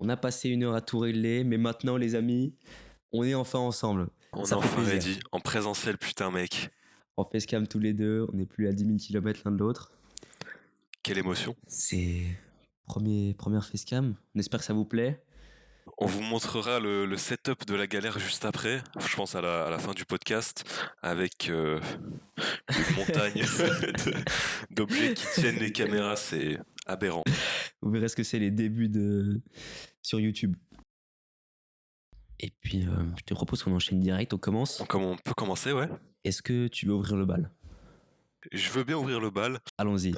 On a passé 1 heure à tout régler, mais maintenant, les amis, on est enfin ensemble. On est Ça fait enfin plaisir. ready, en présentiel, putain mec. On facecam tous les deux, on n'est plus à 10 000 km l'un de l'autre. Quelle émotion. C'est première facecam. On espère que ça vous plaît. On vous montrera le setup de la galère juste après, je pense à la fin du podcast, avec une montagne d'objets qui tiennent les caméras, c'est aberrant. Vous verrez ce que c'est les débuts sur YouTube. Et puis, je te propose qu'on enchaîne direct, on commence. On peut commencer, ouais. Est-ce que tu veux ouvrir le bal ? Je veux bien ouvrir le bal. Allons-y.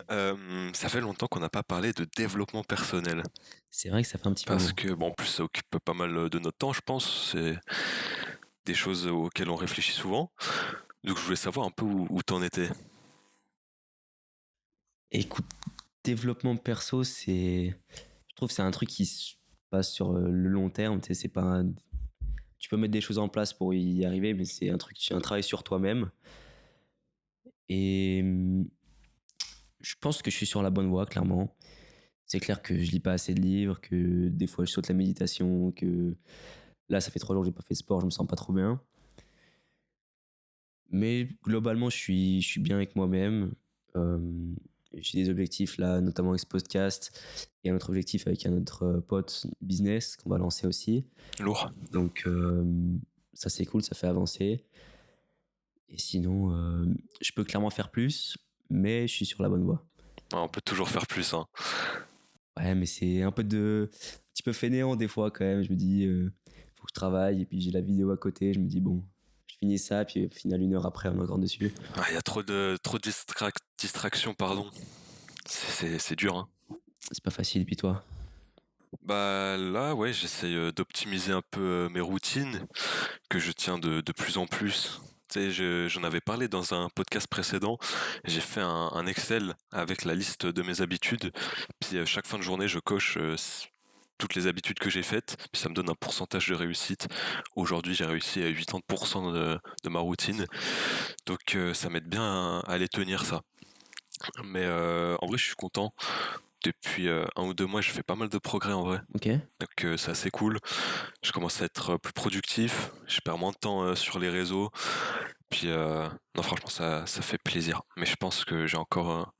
Ça fait longtemps qu'on n'a pas parlé de développement personnel. C'est vrai que ça fait un petit peu Parce que, bon, en plus, ça occupe pas mal de notre temps, je pense. C'est des choses auxquelles on réfléchit souvent. Donc, je voulais savoir un peu où t'en étais. Écoute, développement perso, je trouve que c'est un truc qui se passe sur le long terme. Tu sais, c'est pas tu peux mettre des choses en place pour y arriver, mais c'est un travail sur toi-même. Et je pense que je suis sur la bonne voie, clairement. C'est clair que je lis pas assez de livres, que des fois je saute la méditation, que là, ça fait 3 jours que j'ai pas fait de sport, je me sens pas trop bien. Mais globalement, je suis bien avec moi-même. J'ai des objectifs là, notamment avec ce podcast, et un autre objectif avec un autre pote business qu'on va lancer aussi. Lourd. Donc ça c'est cool, ça fait avancer. Et sinon, je peux clairement faire plus, mais je suis sur la bonne voie. On peut toujours faire plus, hein. Ouais, mais c'est un petit peu fainéant des fois quand même. Je me dis, faut que je travaille, et puis j'ai la vidéo à côté. Je me dis, bon, je finis ça, puis au final, 1 heure après, on est encore dessus. Il y a trop de distractions, pardon. C'est dur, hein. C'est pas facile, et puis toi ? Bah là, ouais, j'essaye d'optimiser un peu mes routines, que je tiens de plus en plus. Tu sais, j'en avais parlé dans un podcast précédent. J'ai fait un Excel avec la liste de mes habitudes. Puis chaque fin de journée, je coche toutes les habitudes que j'ai faites. Puis ça me donne un pourcentage de réussite. Aujourd'hui, j'ai réussi à 80% de ma routine. Donc ça m'aide bien à les tenir, ça. Mais en vrai, je suis content. Depuis 1 ou 2 mois, je fais pas mal de progrès en vrai. Ok. Donc c'est assez cool. Je commence à être plus productif. Je perds moins de temps sur les réseaux. Puis non, franchement, ça fait plaisir. Mais je pense que j'ai encore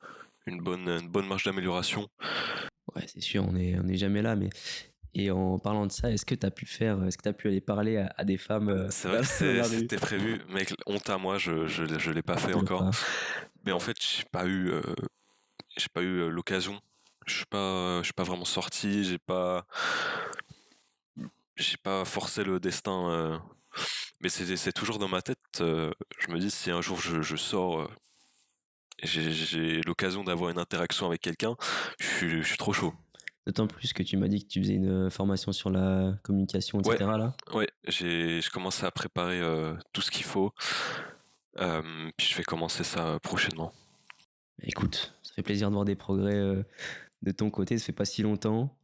une bonne marge d'amélioration. Ouais, c'est sûr, on est jamais là, mais. Et en parlant de ça, est-ce que tu as pu aller parler à des femmes C'est vrai que dans la rue ? c'était prévu. Mec, honte à moi, je l'ai pas fait encore. Mais en fait, j'ai pas eu l'occasion. Je suis pas vraiment sorti. J'ai pas forcé le destin. Mais c'est toujours dans ma tête. Je me dis, si un jour je sors, j'ai l'occasion d'avoir une interaction avec quelqu'un, je suis trop chaud. D'autant plus que tu m'as dit que tu faisais une formation sur la communication, etc. Ouais. Là. Ouais, je commence à préparer tout ce qu'il faut. Puis je vais commencer ça prochainement. Écoute, ça fait plaisir de voir des progrès de ton côté, ça fait pas si longtemps.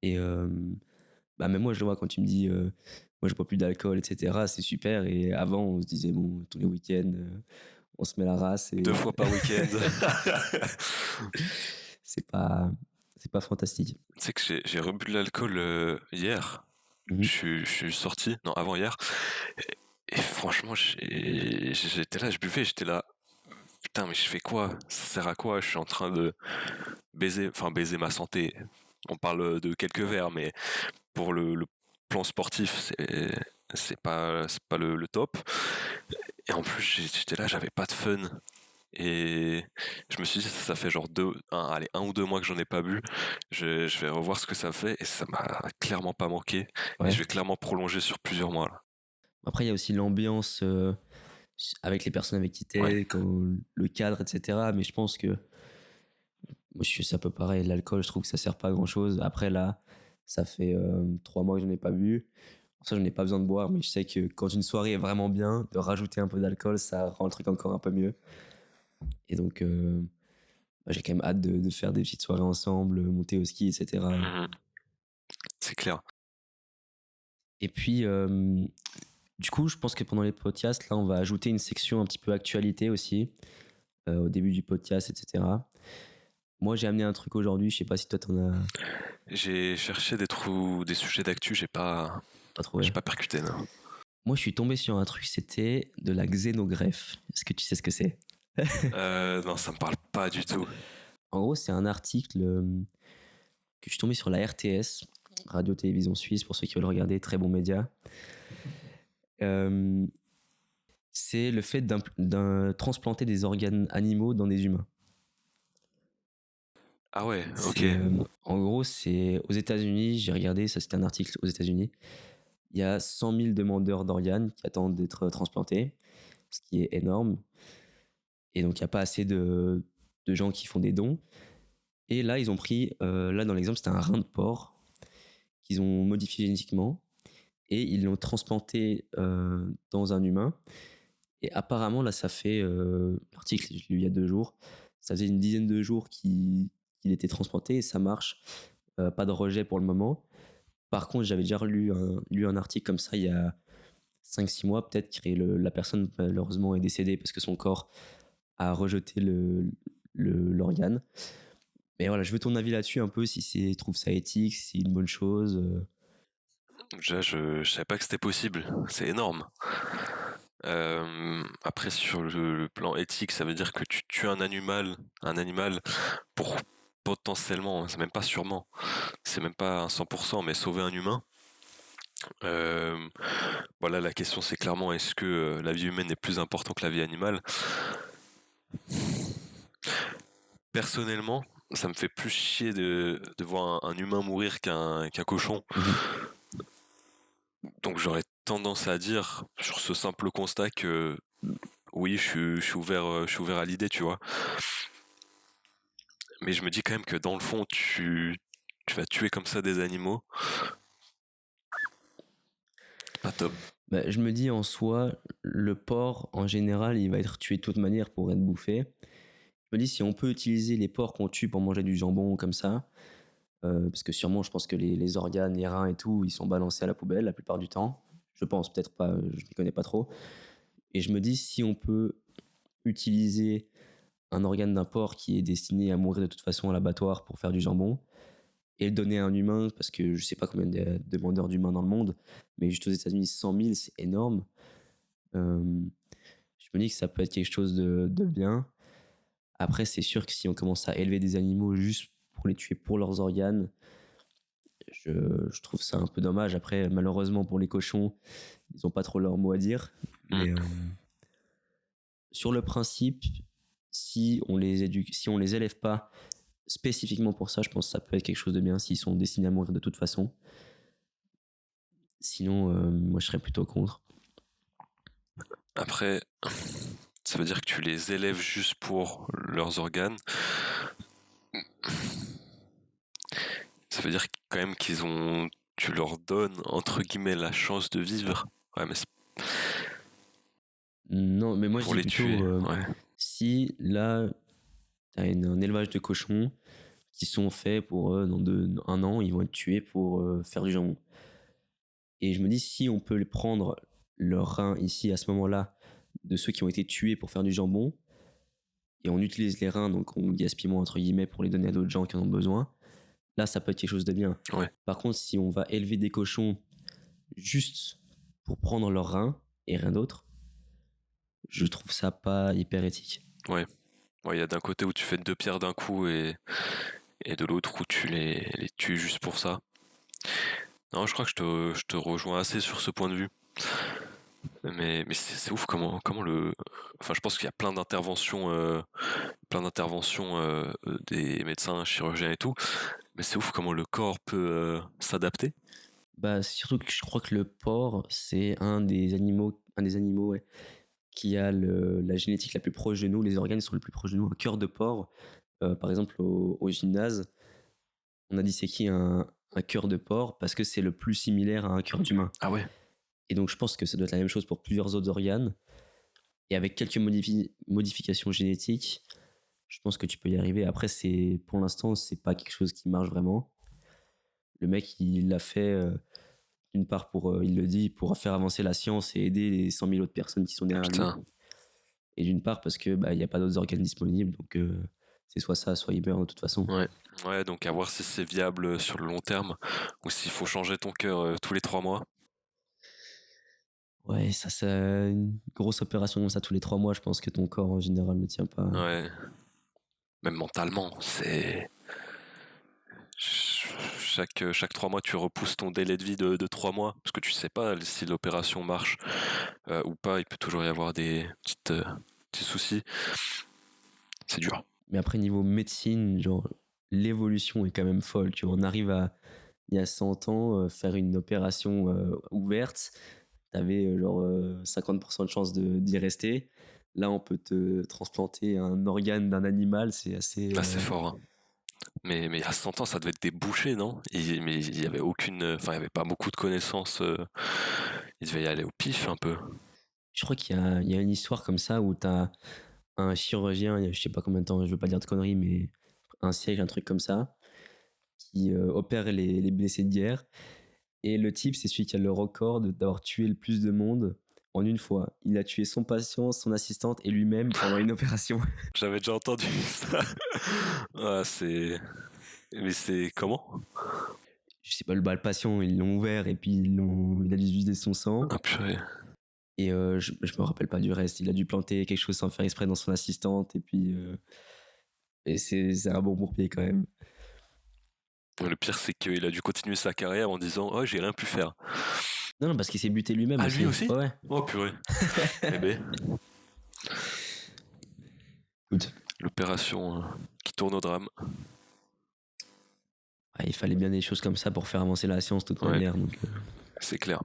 Et même moi, je le vois quand tu me dis, moi je bois plus d'alcool, etc. C'est super. Et avant, on se disait, bon, tous les week-ends, on se met la race. Et 2 fois par week-end. c'est pas fantastique. Tu sais que j'ai rebu de l'alcool hier. Je suis sorti, non, avant hier. Et franchement, j'étais là, je buvais, j'étais là. Putain, mais je fais quoi? Ça sert à quoi? Je suis en train de baiser ma santé. On parle de quelques verres, mais pour le plan sportif, c'est pas le top. Et en plus, j'étais là, j'avais pas de fun. Et je me suis dit, ça fait genre 1 ou 2 mois que j'en ai pas bu. Je vais revoir ce que ça fait et ça m'a clairement pas manqué. Ouais. Et je vais clairement prolonger sur plusieurs mois là. Après, il y a aussi l'ambiance avec les personnes avec qui t'es, Ouais. le cadre, etc. Mais je pense que moi, c'est un peu pareil. L'alcool, je trouve que ça sert pas à grand chose. Après, là, ça fait 3 mois que j'en ai pas bu. Pour ça, je n'ai pas besoin de boire. Mais je sais que quand une soirée est vraiment bien, de rajouter un peu d'alcool, ça rend le truc encore un peu mieux. Et donc, j'ai quand même hâte de faire des petites soirées ensemble, monter au ski, etc. C'est clair. Et puis, du coup, je pense que pendant les podcasts, là, on va ajouter une section un petit peu actualité aussi, au début du podcast, etc. Moi, j'ai amené un truc aujourd'hui, je sais pas si toi t'en as J'ai cherché des sujets d'actu, pas j'ai trouvé. pas percuté, non. Moi, je suis tombé sur un truc, c'était de la xénogreffe. Est-ce que tu sais ce que c'est? Non, ça me parle pas du tout. En gros, c'est un article que je suis tombé sur la RTS, Radio-Télévision Suisse, pour ceux qui veulent regarder, très bon média. Euh, c'est le fait d'un transplanter des organes animaux dans des humains. Ah ouais, ok. En gros, c'est aux États-Unis, j'ai regardé, ça c'était un article aux États-Unis. Il y a 100 000 demandeurs d'organes qui attendent d'être transplantés, ce qui est énorme. Et donc, il n'y a pas assez de gens qui font des dons. Et là, ils ont pris, là dans l'exemple, c'était un rein de porc qu'ils ont modifié génétiquement et ils l'ont transplanté dans un humain. Et apparemment, là, ça fait, l'article, je l'ai lu il y a 2 jours, ça faisait une dizaine de jours qu'il était transplanté et ça marche. Pas de rejet pour le moment. Par contre, j'avais déjà lu un article comme ça il y a 5-6 mois, peut-être, que la personne, malheureusement, est décédée parce que son corps a rejeté l'organe. Mais voilà, je veux ton avis là-dessus un peu, si tu trouves ça éthique, si c'est une bonne chose. Déjà, je savais pas que c'était possible. C'est énorme. Après, sur le plan éthique, ça veut dire que tu tues un animal pour potentiellement, c'est même pas sûrement, c'est même pas un 100%, mais sauver un humain. Euh, voilà, la question c'est clairement est-ce que la vie humaine est plus importante que la vie animale? Personnellement, ça me fait plus chier de voir un humain mourir qu'un cochon. Donc j'aurais tendance à dire, sur ce simple constat, que oui, je suis ouvert à l'idée, tu vois. Mais je me dis quand même que dans le fond, tu vas tuer comme ça des animaux. Pas top. Bah, je me dis en soi, le porc, en général, il va être tué de toute manière pour être bouffé. Je me dis si on peut utiliser les porcs qu'on tue pour manger du jambon comme ça, parce que sûrement, je pense que les organes, les reins et tout, ils sont balancés à la poubelle la plupart du temps. Je pense, peut-être pas, je ne connais pas trop. Et je me dis si on peut utiliser un organe d'un porc qui est destiné à mourir de toute façon à l'abattoir pour faire du jambon, et le donner à un humain, parce que je sais pas combien de demandeurs d'humains dans le monde, mais juste aux États-Unis, 100 000, c'est énorme. Je me dis que ça peut être quelque chose de bien. Après, c'est sûr que si on commence à élever des animaux juste pour les tuer pour leurs organes, je trouve ça un peu dommage. Après, malheureusement pour les cochons, ils n'ont pas trop leur mot à dire. Mais sur le principe, si on les éduque, si on les élève pas spécifiquement pour ça, je pense que ça peut être quelque chose de bien s'ils sont destinés à mourir de toute façon. Sinon, moi je serais plutôt contre. Après, ça veut dire que tu les élèves juste pour leurs organes. Ça veut dire quand même tu leur donnes entre guillemets la chance de vivre. Ouais, mais Non, mais moi pour je les dis plutôt tuer. Ouais. si là t'as un élevage de cochons qui sont faits pour dans 1 an, ils vont être tués pour faire du jambon. Et je me dis si on peut les prendre leurs reins ici à ce moment-là de ceux qui ont été tués pour faire du jambon et on utilise les reins, donc on gaspille moins entre guillemets pour les donner à d'autres gens qui en ont besoin, là ça peut être quelque chose de bien. Ouais. Par contre, si on va élever des cochons juste pour prendre leurs reins et rien d'autre, je trouve ça pas hyper éthique. Ouais. Il y a d'un côté où tu fais 2 pierres d'un coup et de l'autre où tu les tues juste pour ça. Non, je crois que je te rejoins assez sur ce point de vue. Mais c'est ouf comment le. Enfin, je pense qu'il y a plein d'interventions des médecins, chirurgiens et tout. Mais c'est ouf comment le corps peut s'adapter. Bah, surtout que je crois que le porc, c'est un des animaux ouais, qui a la génétique la plus proche de nous, les organes sont les plus proches de nous. Un cœur de porc, par exemple au gymnase, on a disséqué un cœur de porc parce que c'est le plus similaire à un cœur d'humain. Ah ouais. Et donc je pense que ça doit être la même chose pour plusieurs autres organes. Et avec quelques modifications génétiques, je pense que tu peux y arriver. Après, pour l'instant, c'est pas quelque chose qui marche vraiment. Le mec, il l'a fait d'une part il le dit, pour faire avancer la science et aider les 100 000 autres personnes qui sont derrière lui. Et d'une part parce que il y a pas d'autres organes disponibles, donc c'est soit ça, soit il meurt de toute façon. Ouais, donc à voir si c'est viable sur le long terme ou s'il faut changer ton cœur tous les 3 mois. Ouais, ça, c'est une grosse opération comme ça tous les 3 mois, je pense que ton corps en général ne tient pas. Ouais. Même mentalement, c'est. Chaque 3 mois, tu repousses ton délai de vie de 3 mois, parce que tu sais pas si l'opération marche ou pas, il peut toujours y avoir des petits soucis. C'est dur. Mais après, niveau médecine, genre, l'évolution est quand même folle. Tu vois, on arrive à, il y a 100 ans, faire une opération ouverte. T'avais genre 50% de chance d'y rester. Là, on peut te transplanter un organe d'un animal, c'est assez. Là, c'est fort. Hein. Mais il y a 100 ans, ça devait être des bouchées, non? Mais il y avait aucune. Enfin, il y avait pas beaucoup de connaissances. Il devait y aller au pif un peu. Je crois qu'il y a une histoire comme ça où t'as un chirurgien, il y a je sais pas combien de temps, je veux pas dire de conneries, mais un siècle, un truc comme ça, qui opère les blessés de guerre. Et le type, c'est celui qui a le record d'avoir tué le plus de monde en une fois. Il a tué son patient, son assistante et lui-même pendant une opération. J'avais déjà entendu ça. Ah, c'est. Mais c'est comment? Je sais pas, le patient, ils l'ont ouvert et puis il a dû vider son sang. Ah, purée. Et je me rappelle pas du reste. Il a dû planter quelque chose sans faire exprès dans son assistante. Et puis. Et c'est un bon bourbier quand même. Le pire, c'est qu'il a dû continuer sa carrière en disant oh, j'ai rien pu faire. Non, parce qu'il s'est buté lui-même. Ah, lui aussi? Ouais. Oh, purée. Eh ben. Écoute. L'opération qui tourne au drame. Ah, il fallait bien des choses comme ça pour faire avancer la science de toute manière. Donc, c'est clair.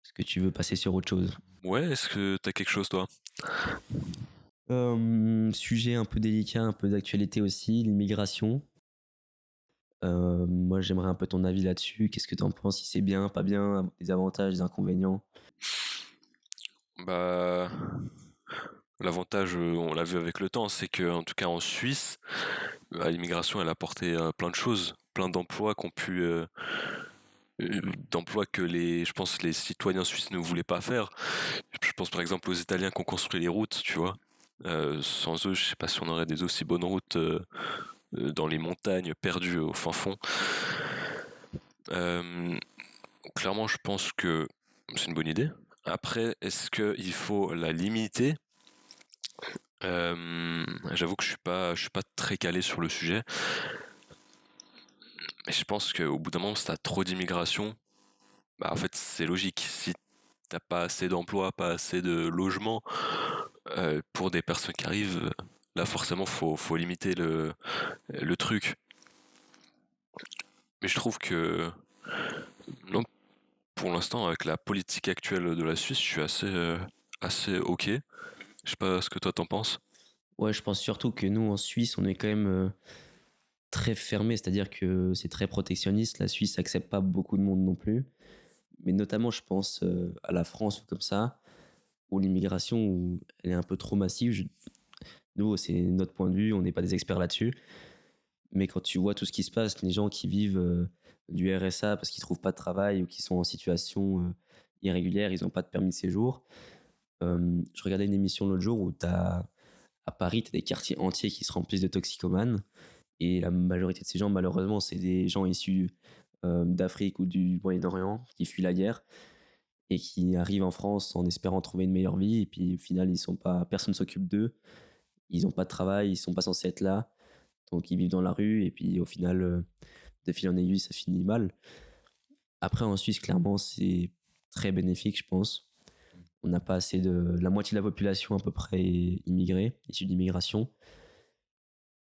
Est-ce que tu veux passer sur autre chose? Ouais, est-ce que t'as quelque chose, toi? Sujet un peu délicat, un peu d'actualité aussi, l'immigration. Moi, j'aimerais un peu ton avis là-dessus. Qu'est-ce que tu en penses? Si c'est bien, pas bien, des avantages, des inconvénients? Bah, l'avantage, on l'a vu avec le temps, c'est que, en tout cas en Suisse, l'immigration, elle a apporté plein de choses, plein d'emplois qu'on pu d'emplois que je pense les citoyens suisses ne voulaient pas faire. Je pense par exemple aux Italiens qui ont construit les routes, tu vois. Sans eux, je sais pas si on aurait des aussi bonnes routes dans les montagnes perdues au fin fond. Clairement, je pense que c'est une bonne idée. Après, est-ce qu'il faut la limiter? J'avoue que je suis pas très calé sur le sujet. Mais je pense qu'au bout d'un moment, si t'as trop d'immigration, bah en fait c'est logique. Si t'as pas assez d'emplois, pas assez de logements pour des personnes qui arrivent, là forcément faut limiter le truc. Mais je trouve que non, pour l'instant avec la politique actuelle de la Suisse, je suis assez ok. Je sais pas ce que toi t'en penses. Ouais, je pense surtout que nous en Suisse, on est quand même très fermé, c'est-à-dire que c'est très protectionniste. La Suisse n'accepte pas beaucoup de monde non plus. Mais notamment, je pense à la France ou comme ça, où l'immigration, où elle est un peu trop massive. Nous, c'est notre point de vue, on n'est pas des experts là-dessus. Mais quand tu vois tout ce qui se passe, les gens qui vivent du RSA parce qu'ils trouvent pas de travail ou qui sont en situation irrégulière, ils n'ont pas de permis de séjour. Je regardais une émission l'autre jour où à Paris, tu as des quartiers entiers qui se remplissent de toxicomanes. Et la majorité de ces gens, malheureusement, c'est des gens issus d'Afrique ou du Moyen-Orient qui fuient la guerre et qui arrivent en France en espérant trouver une meilleure vie. Et puis au final, personne ne s'occupe d'eux. Ils n'ont pas de travail, ils sont pas censés être là. Donc ils vivent dans la rue. Et puis au final, de fil en aiguille, ça finit mal. Après, en Suisse, clairement, c'est très bénéfique, je pense. On n'a pas assez de. La moitié de la population, à peu près, est immigrée, issue d'immigration.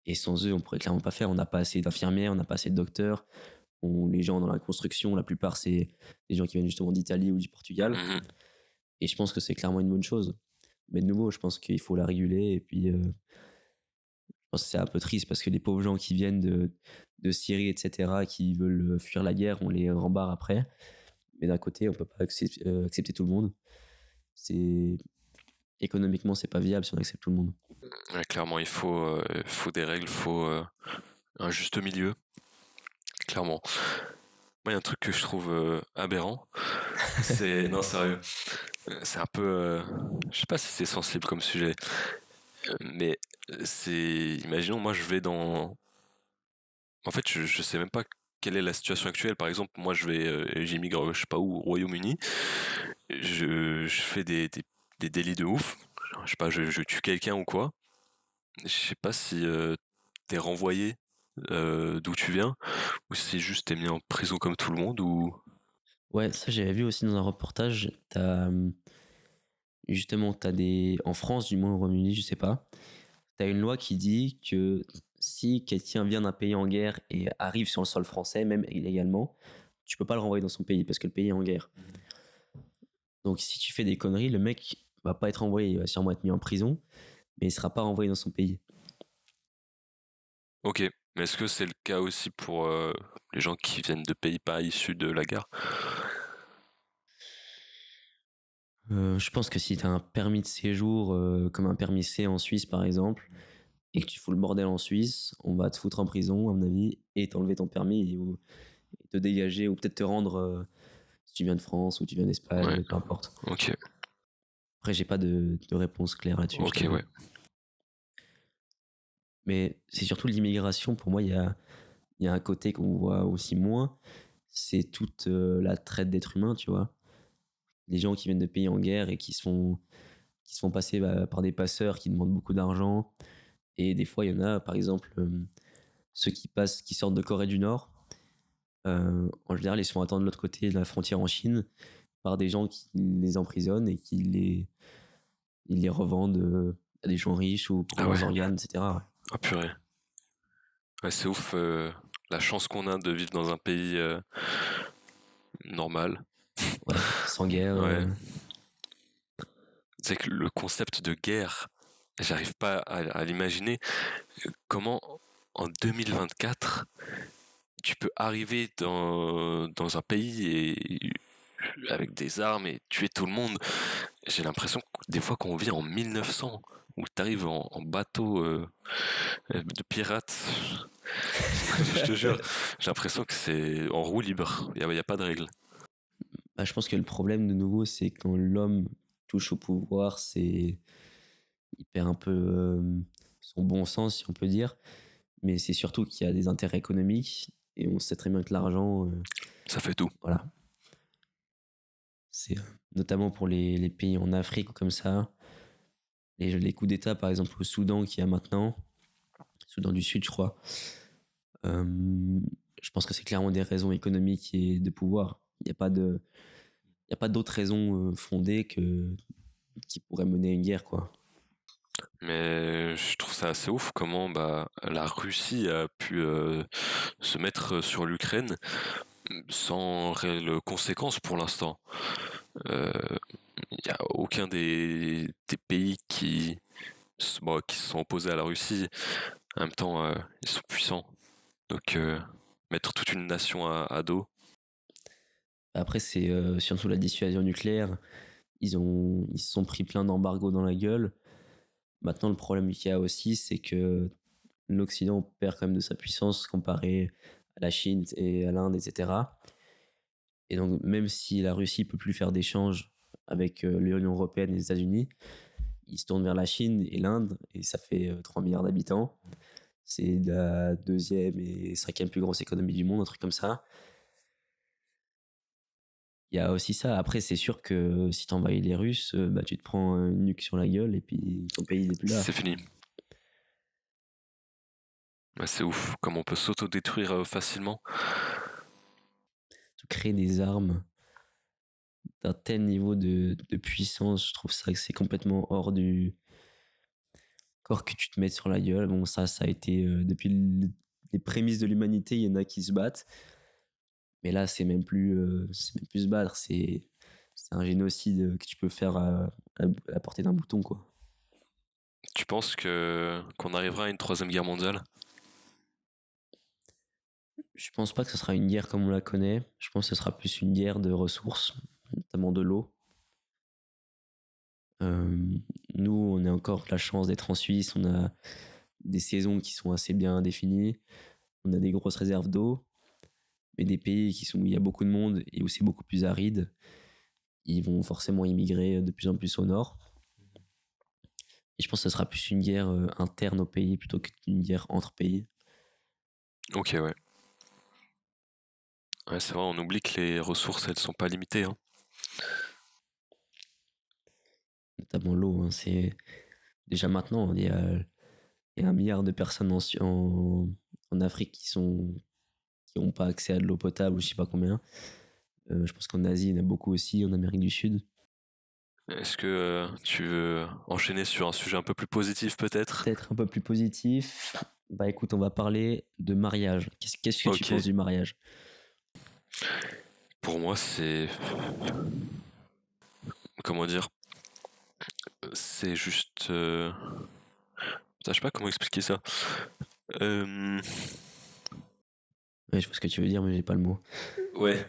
Et sans eux, on pourrait clairement pas faire. On n'a pas assez d'infirmières, on n'a pas assez de docteurs. Les gens dans la construction, la plupart, c'est des gens qui viennent justement d'Italie ou du Portugal. Mmh. Et je pense que c'est clairement une bonne chose. Mais de nouveau, je pense qu'il faut la réguler. Et puis, je pense que c'est un peu triste parce que les pauvres gens qui viennent de Syrie, etc., qui veulent fuir la guerre, on les rembarre après. Mais d'un côté, on peut pas accepter tout le monde. Économiquement, c'est pas viable si on accepte tout le monde. Ouais, clairement, il faut des règles, il faut un juste milieu. Clairement. Moi, il y a un truc que je trouve aberrant. Non, sérieux. C'est un peu. Je sais pas si c'est sensible comme sujet. Mais Imaginons, moi, je vais dans. En fait, je sais même pas quelle est la situation actuelle. Par exemple, moi, j'immigre, je sais pas où, au Royaume-Uni. Je fais des délits de ouf. Je sais pas, je tue quelqu'un ou quoi. Je sais pas si t'es renvoyé d'où tu viens, ou si juste t'es mis en prison comme tout le monde, ou. Ouais, ça j'avais vu aussi dans un reportage. Justement, en France, du moins au Royaume-Uni, je sais pas, t'as une loi qui dit que si quelqu'un vient d'un pays en guerre et arrive sur le sol français, même illégalement, tu peux pas le renvoyer dans son pays parce que le pays est en guerre. Donc si tu fais des conneries, le mec va pas être envoyé, il va sûrement être mis en prison, mais il sera pas renvoyé dans son pays. Ok, mais est-ce que c'est le cas aussi pour les gens qui viennent de pays pas issus de la guerre? Je pense que si tu as un permis de séjour, comme un permis C en Suisse par exemple, et que tu fous le bordel en Suisse, on va te foutre en prison, à mon avis, et t'enlever ton permis, ou te dégager, ou peut-être te rendre, si tu viens de France ou tu viens Ouais, d'Espagne, peu importe. ok, Après, j'ai pas de réponse claire là-dessus. ok, ouais. Mais c'est surtout l'immigration, pour moi, il y a un côté qu'on voit aussi moins, c'est toute la traite d'êtres humains, tu vois. Les gens qui viennent de pays en guerre et qui se font passer par des passeurs qui demandent beaucoup d'argent. Et des fois, il y en a, par exemple, ceux qui sortent de Corée du Nord. En général, ils sont attendus de l'autre côté de la frontière en Chine par des gens qui les emprisonnent et ils les revendent à des gens riches ou pour Ah ouais, leurs organes, etc. Ouais. ah purée. Ouais, c'est ouf, la chance qu'on a de vivre dans un pays normal. Ouais, sans guerre. Ouais. C'est que le concept de guerre, j'arrive pas à l'imaginer. Comment, en 2024, tu peux arriver dans un pays avec des armes et tuer tout le monde? J'ai l'impression des fois qu'on vit en 1900, où t'arrives en bateau de pirate. Je te jure, j'ai l'impression que c'est en roue libre, y a pas de règles. Bah, je pense que le problème, de nouveau, c'est quand l'homme touche au pouvoir, il perd un peu son bon sens, si on peut dire. Mais c'est surtout qu'il y a des intérêts économiques et on sait très bien que l'argent, Ça fait tout. voilà, c'est notamment pour les pays en Afrique ou comme ça. Les coups d'État, par exemple, au Soudan qu'il y a maintenant, Soudan du Sud, je crois, je pense que c'est clairement des raisons économiques et de pouvoir. Il y a pas d'autres raisons fondées qui pourraient mener à une guerre, quoi. Mais je trouve ça assez ouf comment la Russie a pu se mettre sur l'Ukraine sans réelles conséquences pour l'instant. Il n'y a aucun des pays qui se sont opposés à la Russie. En même temps, ils sont puissants. Donc, mettre toute une nation à dos. Après, c'est surtout la dissuasion nucléaire. Ils se sont pris plein d'embargos dans la gueule. Maintenant, le problème qu'il y a aussi, c'est que l'Occident perd quand même de sa puissance comparé à la Chine et à l'Inde, etc. Et donc, même si la Russie peut plus faire d'échanges avec l'Union européenne et les États-Unis, ils se tournent vers la Chine et l'Inde, et ça fait 3 milliards d'habitants. C'est la deuxième et cinquième plus grosse économie du monde, un truc comme ça. Il y a aussi ça. Après, c'est sûr que si t'envahis les Russes, bah, tu te prends une nuque sur la gueule et puis ton pays n'est plus là. C'est fini. Ouais, c'est ouf, comme on peut s'autodétruire facilement. Tu crées des armes d'un tel niveau de puissance, je trouve ça que c'est complètement hors du corps que tu te mets sur la gueule. Bon, ça a été depuis les prémices de l'humanité, il y en a qui se battent. Mais là, c'est même plus se battre, c'est un génocide que tu peux faire à la portée d'un bouton, quoi. Tu penses qu'on arrivera à une troisième guerre mondiale? Je pense pas que ce sera une guerre comme on la connaît. Je pense que ce sera plus une guerre de ressources, notamment de l'eau. Nous, on a encore la chance d'être en Suisse. On a des saisons qui sont assez bien définies. On a des grosses réserves d'eau. Mais des pays où il y a beaucoup de monde et où c'est beaucoup plus aride, ils vont forcément immigrer de plus en plus au nord. Et je pense que ce sera plus une guerre interne au pays plutôt qu'une guerre entre pays. Ok, ouais. Ouais, c'est vrai, on oublie que les ressources, elles sont pas limitées, hein. Notamment l'eau, hein, c'est déjà maintenant, il y a 1 milliard de personnes en Afrique qui ont pas accès à de l'eau potable ou je sais pas combien. Je pense qu'en Asie, il y en a beaucoup aussi, en Amérique du Sud. Est-ce que tu veux enchaîner sur un sujet un peu plus positif peut-être? Peut-être un peu plus positif. Bah écoute, on va parler de mariage. Qu'est-ce que tu Ok. penses du mariage? Pour moi, c'est... Comment dire? C'est juste... Putain, je sais pas comment expliquer ça. Euh, Ouais, je vois ce que tu veux dire, mais j'ai pas le mot. Ouais.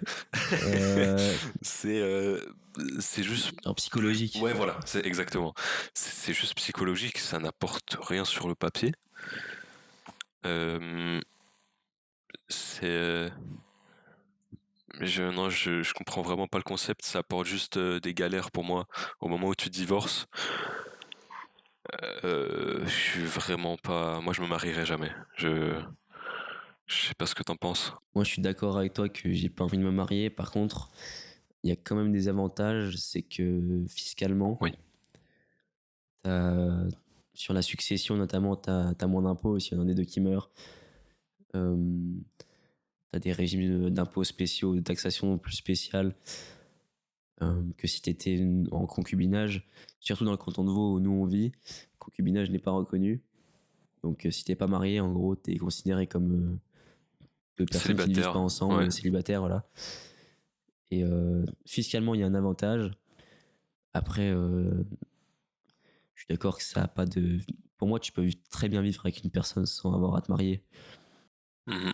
Euh, C'est juste... genre psychologique. Ouais, voilà, c'est exactement. C'est juste psychologique, ça n'apporte rien sur le papier. Euh, c'est... Non, je comprends vraiment pas le concept, ça apporte juste des galères pour moi au moment où tu divorces. Je suis vraiment pas... Moi, je me marierai jamais. Je sais pas ce que t'en penses. Moi, je suis d'accord avec toi que j'ai pas envie de me marier. Par contre, il y a quand même des avantages. C'est que fiscalement, Oui. sur la succession notamment, t'as moins d'impôts s'il y en a un des deux qui meurt. Euh, T'as des régimes d'impôts spéciaux, de taxation plus spéciales que si t'étais en concubinage. Surtout dans le canton de Vaud où nous on vit, le concubinage n'est pas reconnu. Donc si t'es pas marié, en gros, t'es considéré comme deux personnes qui ne vivent pas Célibataire, ouais. ensemble, célibataires, voilà. Et fiscalement, il y a un avantage. Après, je suis d'accord que ça a pas de. Pour moi, tu peux très bien vivre avec une personne sans avoir à te marier. Mhm.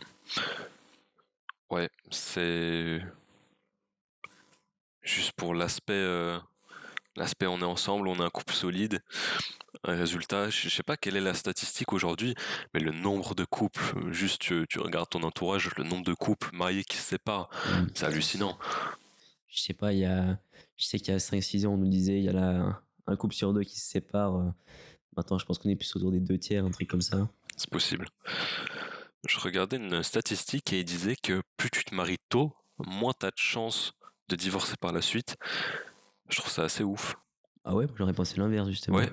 Ouais, c'est juste pour l'aspect on est ensemble, on est un couple solide. Un résultat, je sais pas quelle est la statistique aujourd'hui, mais le nombre de couples, juste tu regardes ton entourage, le nombre de couples mariés qui se séparent, Mm. c'est hallucinant. Je sais pas, je sais qu'il y a 5-6 ans, on nous disait il y a un couple sur deux qui se sépare. Maintenant, je pense qu'on est plus autour des 2 tiers, un truc comme ça. C'est possible. Je regardais une statistique et il disait que plus tu te maries tôt, moins t'as de chances de divorcer par la suite. Je trouve ça assez ouf. Ah ouais, j'aurais pensé l'inverse, justement. Ouais,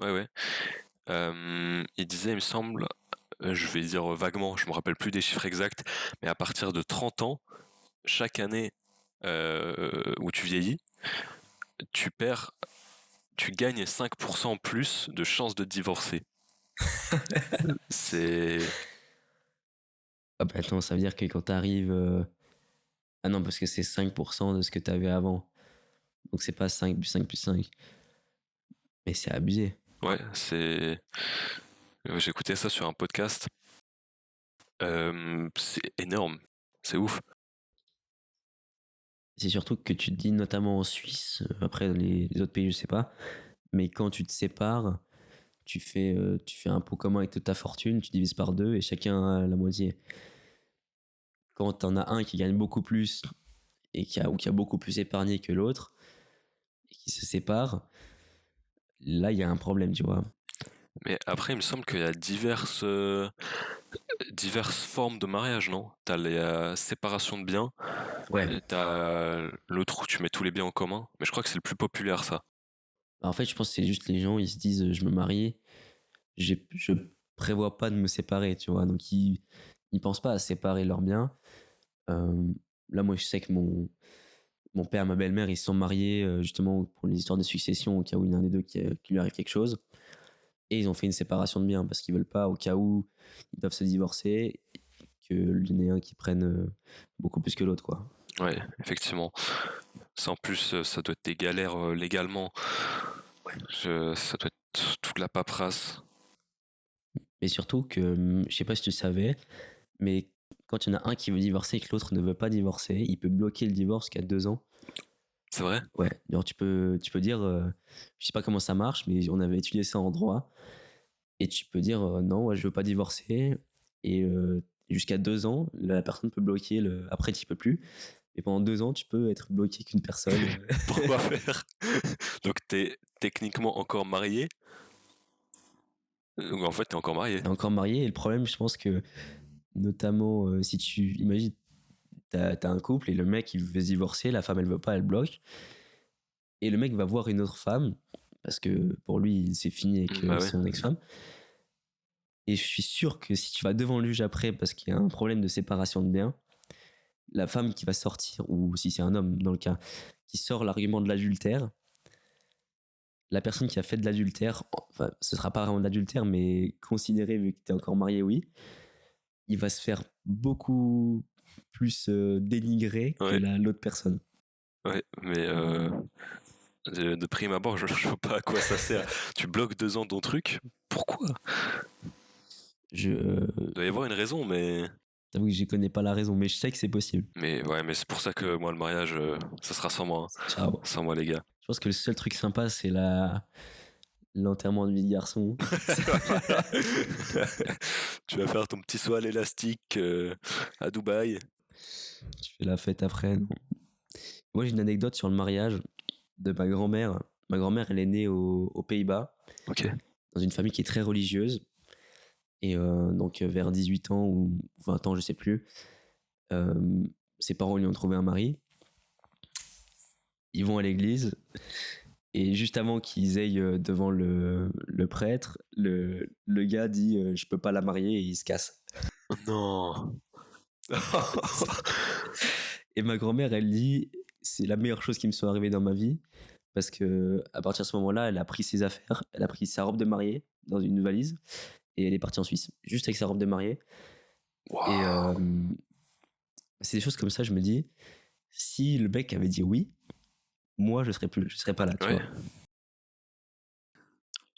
ouais, ouais. Il disait, il me semble, je vais dire vaguement, je me rappelle plus des chiffres exacts, mais à partir de 30 ans, chaque année où tu vieillis, tu perds, tu gagnes 5% plus de chances de divorcer. C'est... Ah bah attends, ça veut dire que quand t'arrives. Ah non, parce que c'est 5% de ce que t'avais avant. Donc c'est pas 5 plus 5 plus 5. Mais c'est abusé. Ouais, c'est... J'écoutais ça sur un podcast. C'est énorme. C'est ouf. C'est surtout que tu te dis, notamment en Suisse, après les autres pays, je sais pas, mais quand tu te sépares, tu fais un pot commun avec toute ta fortune, tu divises par deux et chacun a la moitié. Quand t'en as un qui gagne beaucoup plus et qui a beaucoup plus épargné que l'autre, et qui se sépare, là, il y a un problème, tu vois. Mais après, il me semble qu'il y a diverses formes de mariage, non? T'as les séparations de biens, Ouais. et t'as l'autre où tu mets tous les biens en commun, mais je crois que c'est le plus populaire, ça. En fait, je pense que c'est juste les gens, ils se disent, je me marie, je prévois pas de me séparer, tu vois. Donc, ils pensent pas à séparer leurs biens. Euh, Là, moi, je sais que mon père et ma belle-mère, ils se sont mariés justement pour les histoires de succession au cas où il y en a un des deux qui lui arrive quelque chose. Et ils ont fait une séparation de biens parce qu'ils veulent pas, au cas où ils doivent se divorcer, qu'il y en ait un qui prenne beaucoup plus que l'autre, quoi. Ouais, effectivement. Ça, en plus, ça doit être des galères légalement. Ça doit être toute la paperasse. Mais surtout que, je sais pas si tu savais, mais quand il y en a un qui veut divorcer et que l'autre ne veut pas divorcer, il peut bloquer le divorce jusqu'à 2 ans. C'est vrai? Ouais, genre tu peux dire, je sais pas comment ça marche, mais on avait étudié ça en droit, et tu peux dire non, ouais, je veux pas divorcer, et jusqu'à 2 ans, la personne peut bloquer Après, tu peux plus, mais pendant 2 ans, tu peux être bloqué qu'une personne. Pourquoi faire? Donc t'es techniquement encore marié, Donc en fait, t'es encore marié. T'es encore marié. Et le problème, je pense que, notamment, si tu imagines, t'as un couple et le mec il veut se divorcer, la femme elle veut pas, elle bloque. Et le mec va voir une autre femme, parce que pour lui, c'est fini avec Bah ouais. son ex-femme. Et je suis sûr que si tu vas devant le juge après, parce qu'il y a un problème de séparation de biens, la femme qui va sortir, ou si c'est un homme dans le cas, qui sort l'argument de l'adultère, la personne qui a fait de l'adultère, enfin, ce sera pas vraiment de l'adultère, mais considéré, vu que t'es encore marié, oui, il va se faire beaucoup plus dénigrer que Ouais. l'autre personne. Ouais, mais de prime abord, je vois pas à quoi ça sert. Tu bloques 2 ans ton truc, pourquoi? Je Il doit y avoir une raison, mais... t'avoue que j'y connais pas la raison, mais je sais que c'est possible. Mais ouais, mais c'est pour ça que moi, le mariage, ça sera sans moi. Hein. Ciao. Sans moi, les gars. Je pense que le seul truc sympa, c'est l'enterrement de vie de garçon. Tu vas faire ton petit saut à l'élastique à Dubaï. Tu fais la fête après. Non. Moi, j'ai une anecdote sur le mariage de ma grand-mère. Ma grand-mère, elle est née aux Pays-Bas, Ok. dans une famille qui est très religieuse. Et donc, vers 18 ans ou 20 ans, je sais plus, ses parents lui ont trouvé un mari. Ils vont à l'église. Et juste avant qu'ils aillent devant le prêtre, le gars dit je peux pas la marier et il se casse. Non. Et ma grand-mère, elle dit c'est la meilleure chose qui me soit arrivée dans ma vie parce que à partir de ce moment-là, elle a pris ses affaires, elle a pris sa robe de mariée dans une valise et elle est partie en Suisse juste avec sa robe de mariée. Wow. Et c'est des choses comme ça, je me dis si le mec avait dit oui, moi je serais pas là, tu Ouais. vois.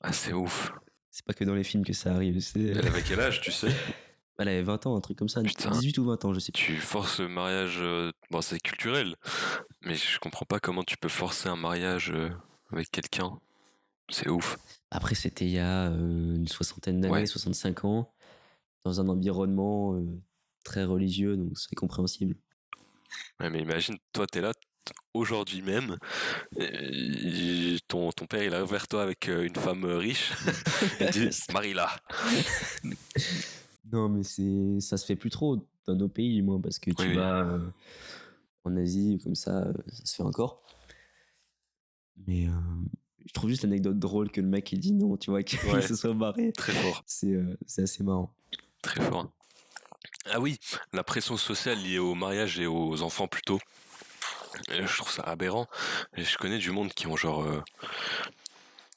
Ah, c'est ouf. C'est pas que dans les films que ça arrive. Elle avait quel âge, tu sais? Elle avait 20 ans, un truc comme ça. Putain. 18 ou 20 ans, je sais plus. Tu forces le mariage... Bon, c'est culturel. Mais je comprends pas comment tu peux forcer un mariage avec quelqu'un. C'est ouf. Après, c'était il y a une soixantaine d'années, Ouais. 65 ans, dans un environnement très religieux, donc c'est compréhensible. Ouais, mais imagine, toi, t'es là, aujourd'hui même, ton père, il arrive vers toi avec une femme riche, il dit « Marie-la ». Non, mais ça se fait plus trop dans nos pays, du moins, parce que tu Oui. vas en Asie, comme ça se fait encore. Mais je trouve juste l'anecdote drôle que le mec il dit non, tu vois, qu'il Ouais. se soit barré. Très fort. C'est assez marrant. Très fort. Ah oui, la pression sociale liée au mariage et aux enfants plutôt. Et je trouve ça aberrant. Et je connais du monde qui ont genre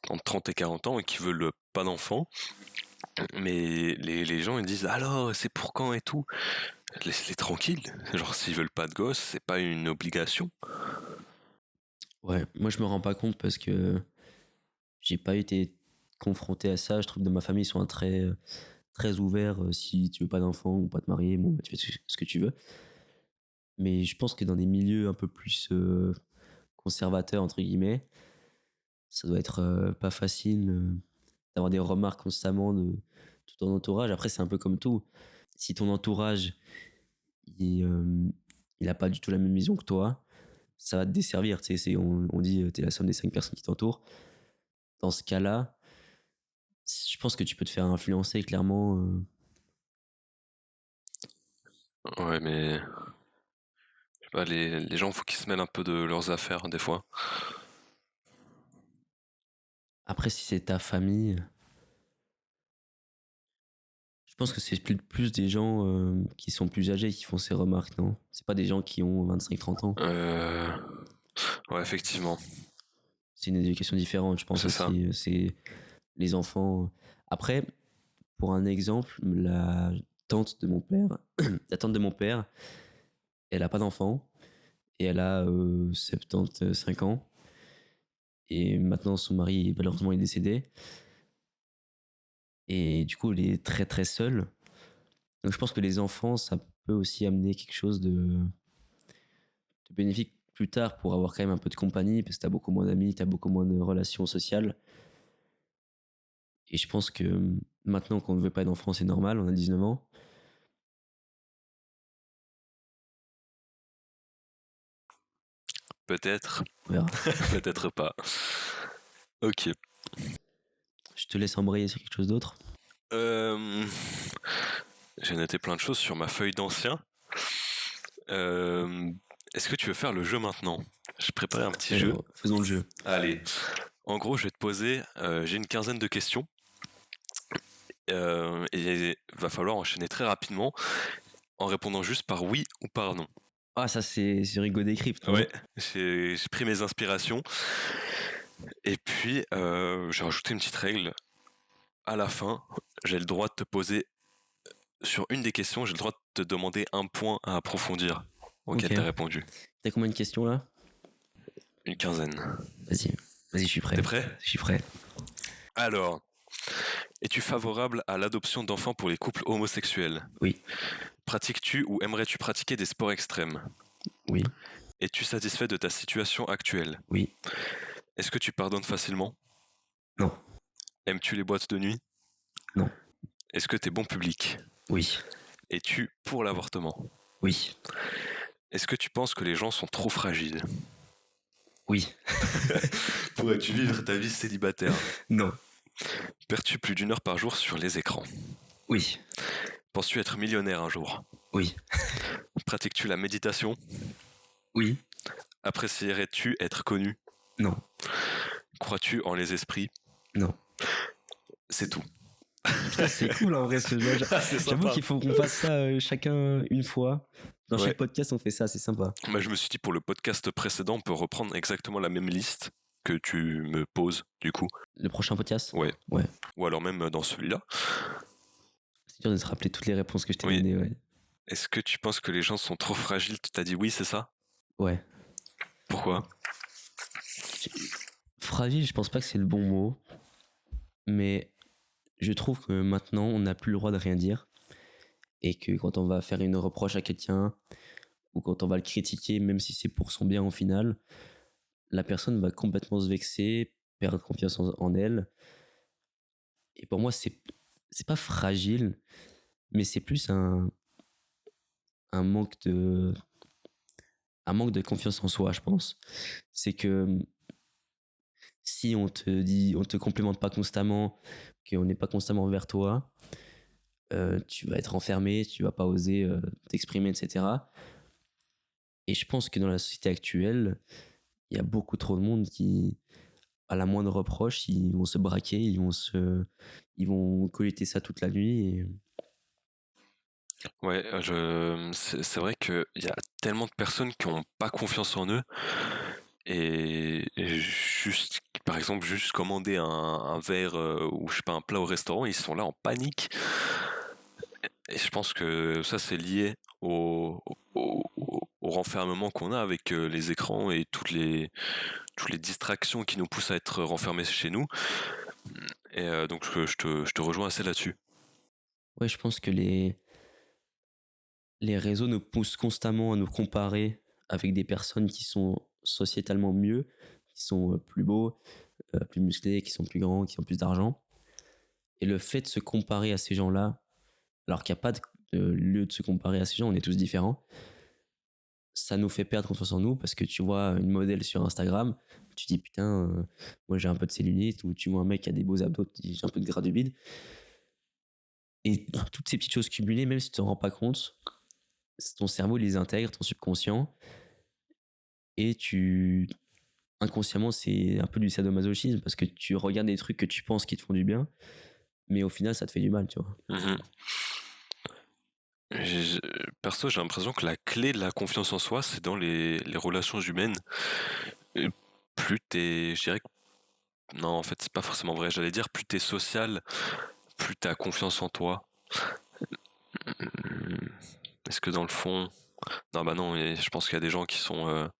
entre 30 et 40 ans et qui veulent pas d'enfants. Mais les gens ils disent alors c'est pour quand et tout. Laisse-les tranquilles. Genre s'ils veulent pas de gosses, c'est pas une obligation. Ouais, moi je me rends pas compte parce que j'ai pas été confronté à ça. Je trouve que dans ma famille ils sont très ouverts. Si tu veux pas d'enfant ou pas te marier, bon, bah, tu fais ce que tu veux. Mais je pense que dans des milieux un peu plus conservateurs, entre guillemets, ça doit être pas facile d'avoir des remarques constamment de tout ton entourage. Après, c'est un peu comme tout. Si ton entourage, il a pas du tout la même vision que toi, ça va te desservir. Tu sais, on dit t'es la somme des 5 personnes qui t'entourent. Dans ce cas-là, je pense que tu peux te faire influencer clairement. Ouais, mais je sais pas, les gens, faut qu'ils se mêlent un peu de leurs affaires des fois. Après, si c'est ta famille, je pense que c'est plus des gens qui sont plus âgés qui font ces remarques, non? C'est pas des gens qui ont 25-30 ans. Ouais, effectivement. C'est une éducation différente, je pense C'est ça. aussi. C'est les enfants. Après, pour un exemple, la tante de mon père, la tante de mon père, elle a pas d'enfant et elle a 75 ans. Et maintenant, son mari, malheureusement, est décédé. Et du coup, elle est très très seule. Donc je pense que les enfants, ça peut aussi amener quelque chose de bénéfique plus tard pour avoir quand même un peu de compagnie, parce que t'as beaucoup moins d'amis, t'as beaucoup moins de relations sociales. Et je pense que maintenant qu'on ne veut pas d'enfants, c'est normal, on a 19 ans. Peut-être, On verra. peut-être pas. Ok. Je te laisse embrayer sur quelque chose d'autre. Euh, J'ai noté plein de choses sur ma feuille d'ancien. Est-ce que tu veux faire le jeu maintenant? J'ai préparé un petit jeu. Faisons le jeu. Allez. En gros, je vais te poser, j'ai une quinzaine de questions. Et il va falloir enchaîner très rapidement en répondant juste par oui ou par non. Ah, ça, c'est sur Hugo Décrypte. Ouais, j'ai pris mes inspirations. Et puis, j'ai rajouté une petite règle. À la fin, j'ai le droit de te poser, sur une des questions, j'ai le droit de te demander un point à approfondir auquel Ok. t'as répondu. T'as combien de questions là? Une quinzaine. Vas-y, je suis prêt. T'es prêt? Je suis prêt. Alors, es-tu favorable à l'adoption d'enfants pour les couples homosexuels? Oui. Pratiques-tu ou aimerais-tu pratiquer des sports extrêmes? Oui. Es-tu satisfait de ta situation actuelle? Oui. Est-ce que tu pardonnes facilement? Non. Aimes-tu les boîtes de nuit? Non. Est-ce que t'es bon public? Oui. Es-tu pour l'avortement? Oui. Est-ce que tu penses que les gens sont trop fragiles? Oui. Pourrais-tu vivre ta vie célibataire? Non. Perds-tu plus d'1 heure par jour sur les écrans? Oui. Penses-tu être millionnaire un jour? Oui. Pratiques-tu la méditation? Oui. Apprécierais-tu être connu? Non. Crois-tu en les esprits? Non. C'est tout. Putain, c'est cool en vrai ce jeu. C'est J'avoue qu'il faut qu'on fasse ça chacun une fois. Dans Ouais. chaque podcast, on fait ça, c'est sympa. Bah, je me suis dit pour le podcast précédent, on peut reprendre exactement la même liste que tu me poses du coup. Le prochain podcast? Ouais. Ouais. Ou alors même dans celui-là. C'est dur de se rappeler toutes les réponses que je t'ai Oui. données, ouais. Est-ce que tu penses que les gens sont trop fragiles? Tu t'as dit oui, c'est ça? Ouais. Pourquoi? Fragile, je pense pas que c'est le bon mot. Mais je trouve que maintenant, on n'a plus le droit de rien dire. Et que quand on va faire une reproche à quelqu'un, ou quand on va le critiquer, même si c'est pour son bien au final, la personne va complètement se vexer, perdre confiance en elle. Et pour moi, c'est pas fragile, mais c'est plus un manque de confiance en soi, je pense. C'est que si on te complimente pas constamment, qu'on n'est pas constamment vers toi, tu vas être enfermé, tu vas pas oser t'exprimer, etc. Et je pense que dans la société actuelle, il y a beaucoup trop de monde qui, à la moindre reproche, ils vont se braquer, ils vont collecter ça toute la nuit. Et... Ouais, c'est vrai qu'il y a tellement de personnes qui n'ont pas confiance en eux et juste, par exemple, juste commander un verre ou je sais pas un plat au restaurant, ils sont là en panique. Et je pense que ça c'est lié au renfermement qu'on a avec les écrans et toutes les distractions qui nous poussent à être renfermés chez nous. Et donc je te rejoins assez là-dessus. Ouais, je pense que les réseaux nous poussent constamment à nous comparer avec des personnes qui sont sociétalement mieux, qui sont plus beaux, plus musclés, qui sont plus grands, qui ont plus d'argent. Et le fait de se comparer à ces gens-là, alors qu'il n'y a pas de lieu de se comparer à ces gens, on est tous différents, ça nous fait perdre confiance en nous parce que tu vois une modèle sur Instagram, tu dis putain, moi j'ai un peu de cellulite, ou tu vois un mec qui a des beaux abdos, tu dis j'ai un peu de gras du bide. Et toutes ces petites choses cumulées, même si tu t'en rends pas compte, ton cerveau les intègre, ton subconscient, et inconsciemment, c'est un peu du sadomasochisme parce que tu regardes des trucs que tu penses qui te font du bien, mais au final, ça te fait du mal, tu vois. Mmh. Perso, j'ai l'impression que la clé de la confiance en soi, c'est dans les relations humaines. Et plus t'es, je dirais que, non, en fait, c'est pas forcément vrai. J'allais dire, plus t'es social, plus t'as confiance en toi. Est-ce que dans le fond, non, bah non, je pense qu'il y a des gens qui sont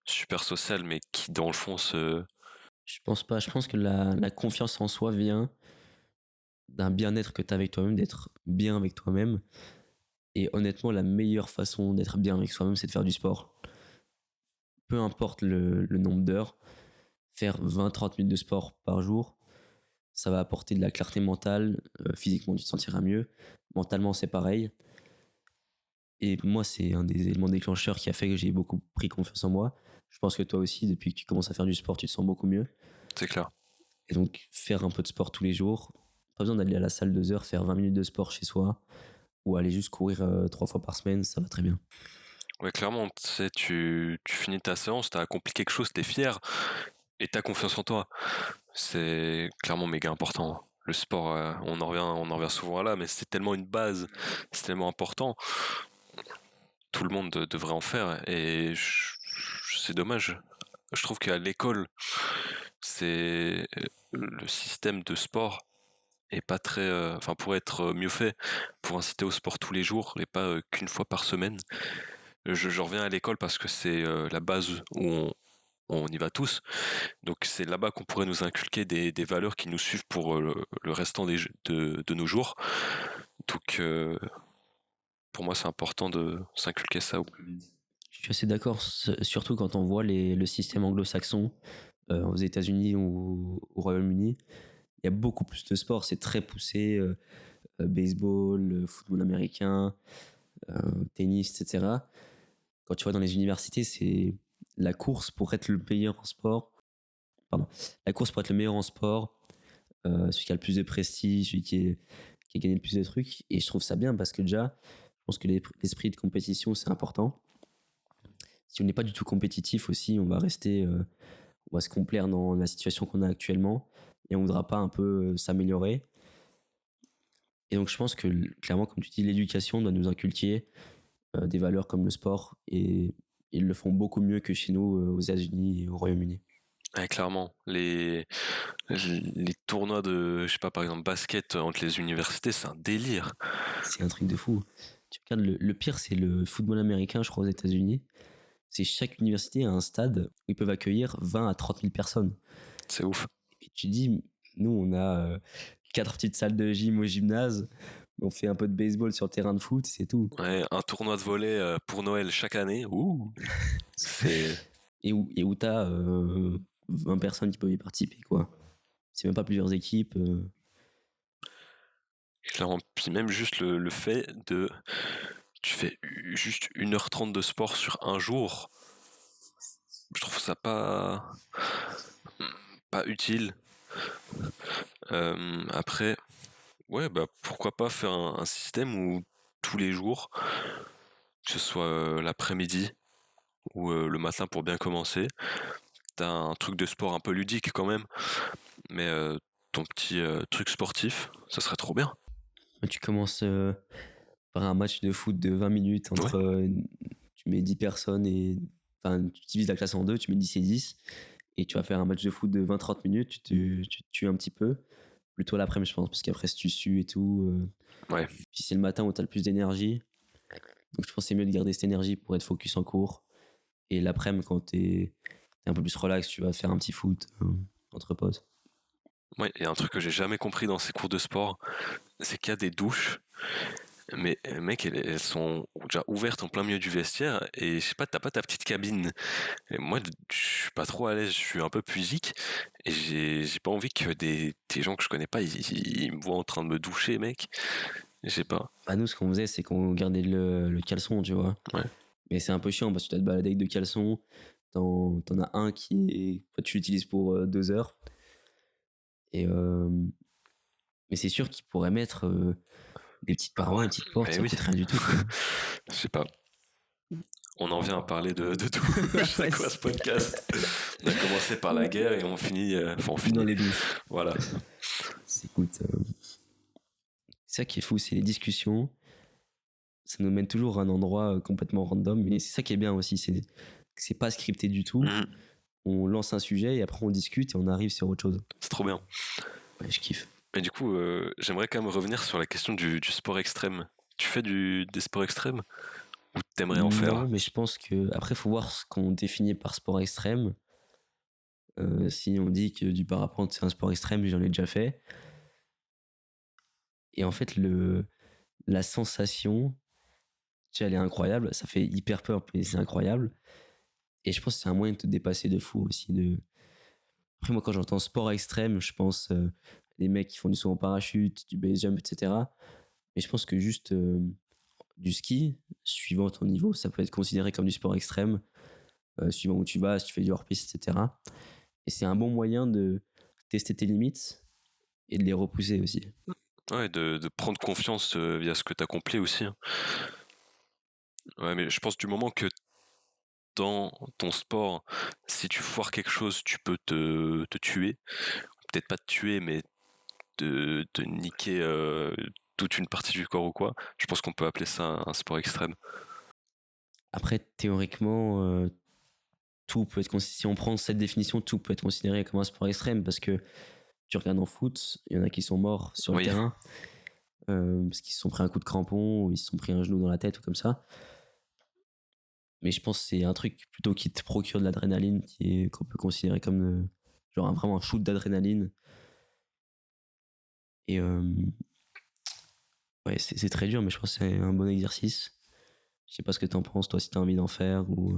super sociales, mais qui dans le fond se. Je pense pas. Je pense que la confiance en soi vient d'un bien-être que tu as avec toi-même, d'être bien avec toi-même. Et honnêtement, la meilleure façon d'être bien avec soi-même, c'est de faire du sport. Peu importe le nombre d'heures, faire 20-30 minutes de sport par jour, ça va apporter de la clarté mentale. Physiquement, tu te sentiras mieux. Mentalement, c'est pareil. Et moi, c'est un des éléments déclencheurs qui a fait que j'ai beaucoup pris confiance en moi. Je pense que toi aussi, depuis que tu commences à faire du sport, tu te sens beaucoup mieux. C'est clair. Et donc, faire un peu de sport tous les jours, Pas besoin d'aller à la salle 2 heures, faire 20 minutes de sport chez soi, ou aller juste courir 3 fois par semaine, ça va très bien. Ouais, clairement, tu sais, tu finis ta séance, t'as accompli quelque chose, t'es fier et t'as confiance en toi. C'est clairement méga important. Le sport, on en revient souvent là, mais c'est tellement une base, c'est tellement important. Tout le monde devrait en faire et c'est dommage. Je trouve qu'à l'école, c'est le système de sport est pas très, enfin pourrait être mieux fait pour inciter au sport tous les jours et pas qu'une fois par semaine. Je reviens à l'école parce que c'est la base où on y va tous. Donc c'est là-bas qu'on pourrait nous inculquer des valeurs qui nous suivent pour le restant de nos jours. Donc pour moi c'est important de s'inculquer ça au plus vite. Je suis assez d'accord, surtout quand on voit le système anglo-saxon aux États-Unis ou au Royaume-Uni. Il y a beaucoup plus de sports, c'est très poussé. Baseball, football américain, tennis, etc. Quand tu vois dans les universités, c'est la course pour être le meilleur en sport. Pardon. La course pour être le meilleur en sport, celui qui a le plus de prestige, qui a gagné le plus de trucs. Et je trouve ça bien parce que déjà, je pense que l'esprit de compétition, c'est important. Si on n'est pas du tout compétitif aussi, on va se complaire dans la situation qu'on a actuellement et on ne voudra pas un peu s'améliorer. Et donc je pense que clairement, comme tu dis, l'éducation doit nous inculquer des valeurs comme le sport et ils le font beaucoup mieux que chez nous aux États-Unis et au Royaume-Uni. Ouais, clairement, les tournois de, je sais pas, par exemple, basket entre les universités, c'est un délire. C'est un truc de fou. Tu regardes, le pire, c'est le football américain, je crois, aux États-Unis. C'est chaque université a un stade où ils peuvent accueillir 20 à 30 000 personnes. C'est ouf. Et tu dis, nous, on a 4 petites salles de gym au gymnase, on fait un peu de baseball sur le terrain de foot, c'est tout. Ouais, un tournoi de volley pour Noël chaque année. Ouh, c'est Et où t'as 20 personnes qui peuvent y participer, quoi. C'est même pas plusieurs équipes. clairement. Puis même juste le fait de, tu fais juste 1h30 de sport sur un jour, je trouve ça pas utile. Après, ouais, bah pourquoi pas faire un système où tous les jours, que ce soit l'après-midi ou le matin pour bien commencer, t'as un truc de sport un peu ludique quand même, mais ton petit truc sportif, ça serait trop bien. Tu commences par un match de foot de 20 minutes Ouais, entre. Tu mets 10 personnes et. Enfin, tu divises la classe en deux, tu mets 10 et 10. Et tu vas faire un match de foot de 20-30 minutes, tu te tues un petit peu. Plutôt l'après-midi, je pense, parce qu'après, si tu sues et tout. ouais. Puis c'est le matin où tu as le plus d'énergie. Donc je pense que c'est mieux de garder cette énergie pour être focus en cours. Et l'après-midi, quand t'es un peu plus relax, tu vas faire un petit foot entre potes. Ouais, et un truc que j'ai jamais compris dans ces cours de sport, c'est qu'il y a des douches, mais mec, elles sont déjà ouvertes en plein milieu du vestiaire, et je sais pas, t'as pas ta petite cabine. Et moi, je suis pas trop à l'aise, je suis un peu pudique, et j'ai pas envie que des gens que je connais pas, ils me voient en train de me doucher, mec. Je sais pas. Bah, nous, ce qu'on faisait, c'est qu'on gardait le caleçon, tu vois. Ouais. Mais c'est un peu chiant parce que tu dois te balader avec deux caleçons. T'en as un qui est. Toi, tu l'utilises pour 2 heures. Et, mais c'est sûr qu'ils pourraient mettre des petites parois, une petite porte, Mais ça oui, coûte rien du tout, quoi. je sais pas. On en vient à parler de tout. C'est quoi ce podcast? On a commencé par la guerre et on finit. Enfin, on Dans finit. les douches. Voilà. Écoute, c'est ça qui est fou, c'est les discussions. Ça nous mène toujours à un endroit complètement random, mais c'est ça qui est bien aussi, c'est que c'est pas scripté du tout. Mhm. On lance un sujet et après on discute et on arrive sur autre chose. C'est trop bien. Ouais, je kiffe. Et du coup, j'aimerais quand même revenir sur la question du sport extrême. Tu fais des sports extrêmes? Ou t'aimerais en Non, faire? mais je pense que après faut voir ce qu'on définit par sport extrême. Si on dit que du parapente c'est un sport extrême, j'en ai déjà fait. Et en fait, la sensation, déjà, elle est incroyable. Ça fait hyper peur, mais c'est incroyable. Et je pense que c'est un moyen de te dépasser de fou aussi. Après, moi, quand j'entends sport extrême, je pense les mecs qui font du saut en parachute, du base jump, etc. Mais je pense que juste du ski, suivant ton niveau, ça peut être considéré comme du sport extrême, suivant où tu vas, si tu fais du hors-piste, etc. Et c'est un bon moyen de tester tes limites et de les repousser aussi. Ouais, de prendre confiance via ce que tu accomplis aussi. Hein. Ouais, mais je pense du moment que dans ton sport, si tu foires quelque chose, tu peux te tuer. Peut-être pas te tuer, mais de niquer toute une partie du corps ou quoi. Je pense qu'on peut appeler ça un sport extrême. Après, théoriquement, tout peut être si on prend cette définition, tout peut être considéré comme un sport extrême parce que tu regardes en foot, il y en a qui sont morts sur le terrain parce qu'ils se sont pris un coup de crampon ou ils se sont pris un genou dans la tête ou comme ça. Mais je pense que c'est un truc plutôt qui te procure de l'adrénaline qu'on peut considérer comme genre vraiment un shoot d'adrénaline. Et ouais, c'est très dur, mais je pense que c'est un bon exercice. Je sais pas ce que t'en penses, toi, si t'as envie d'en faire ou.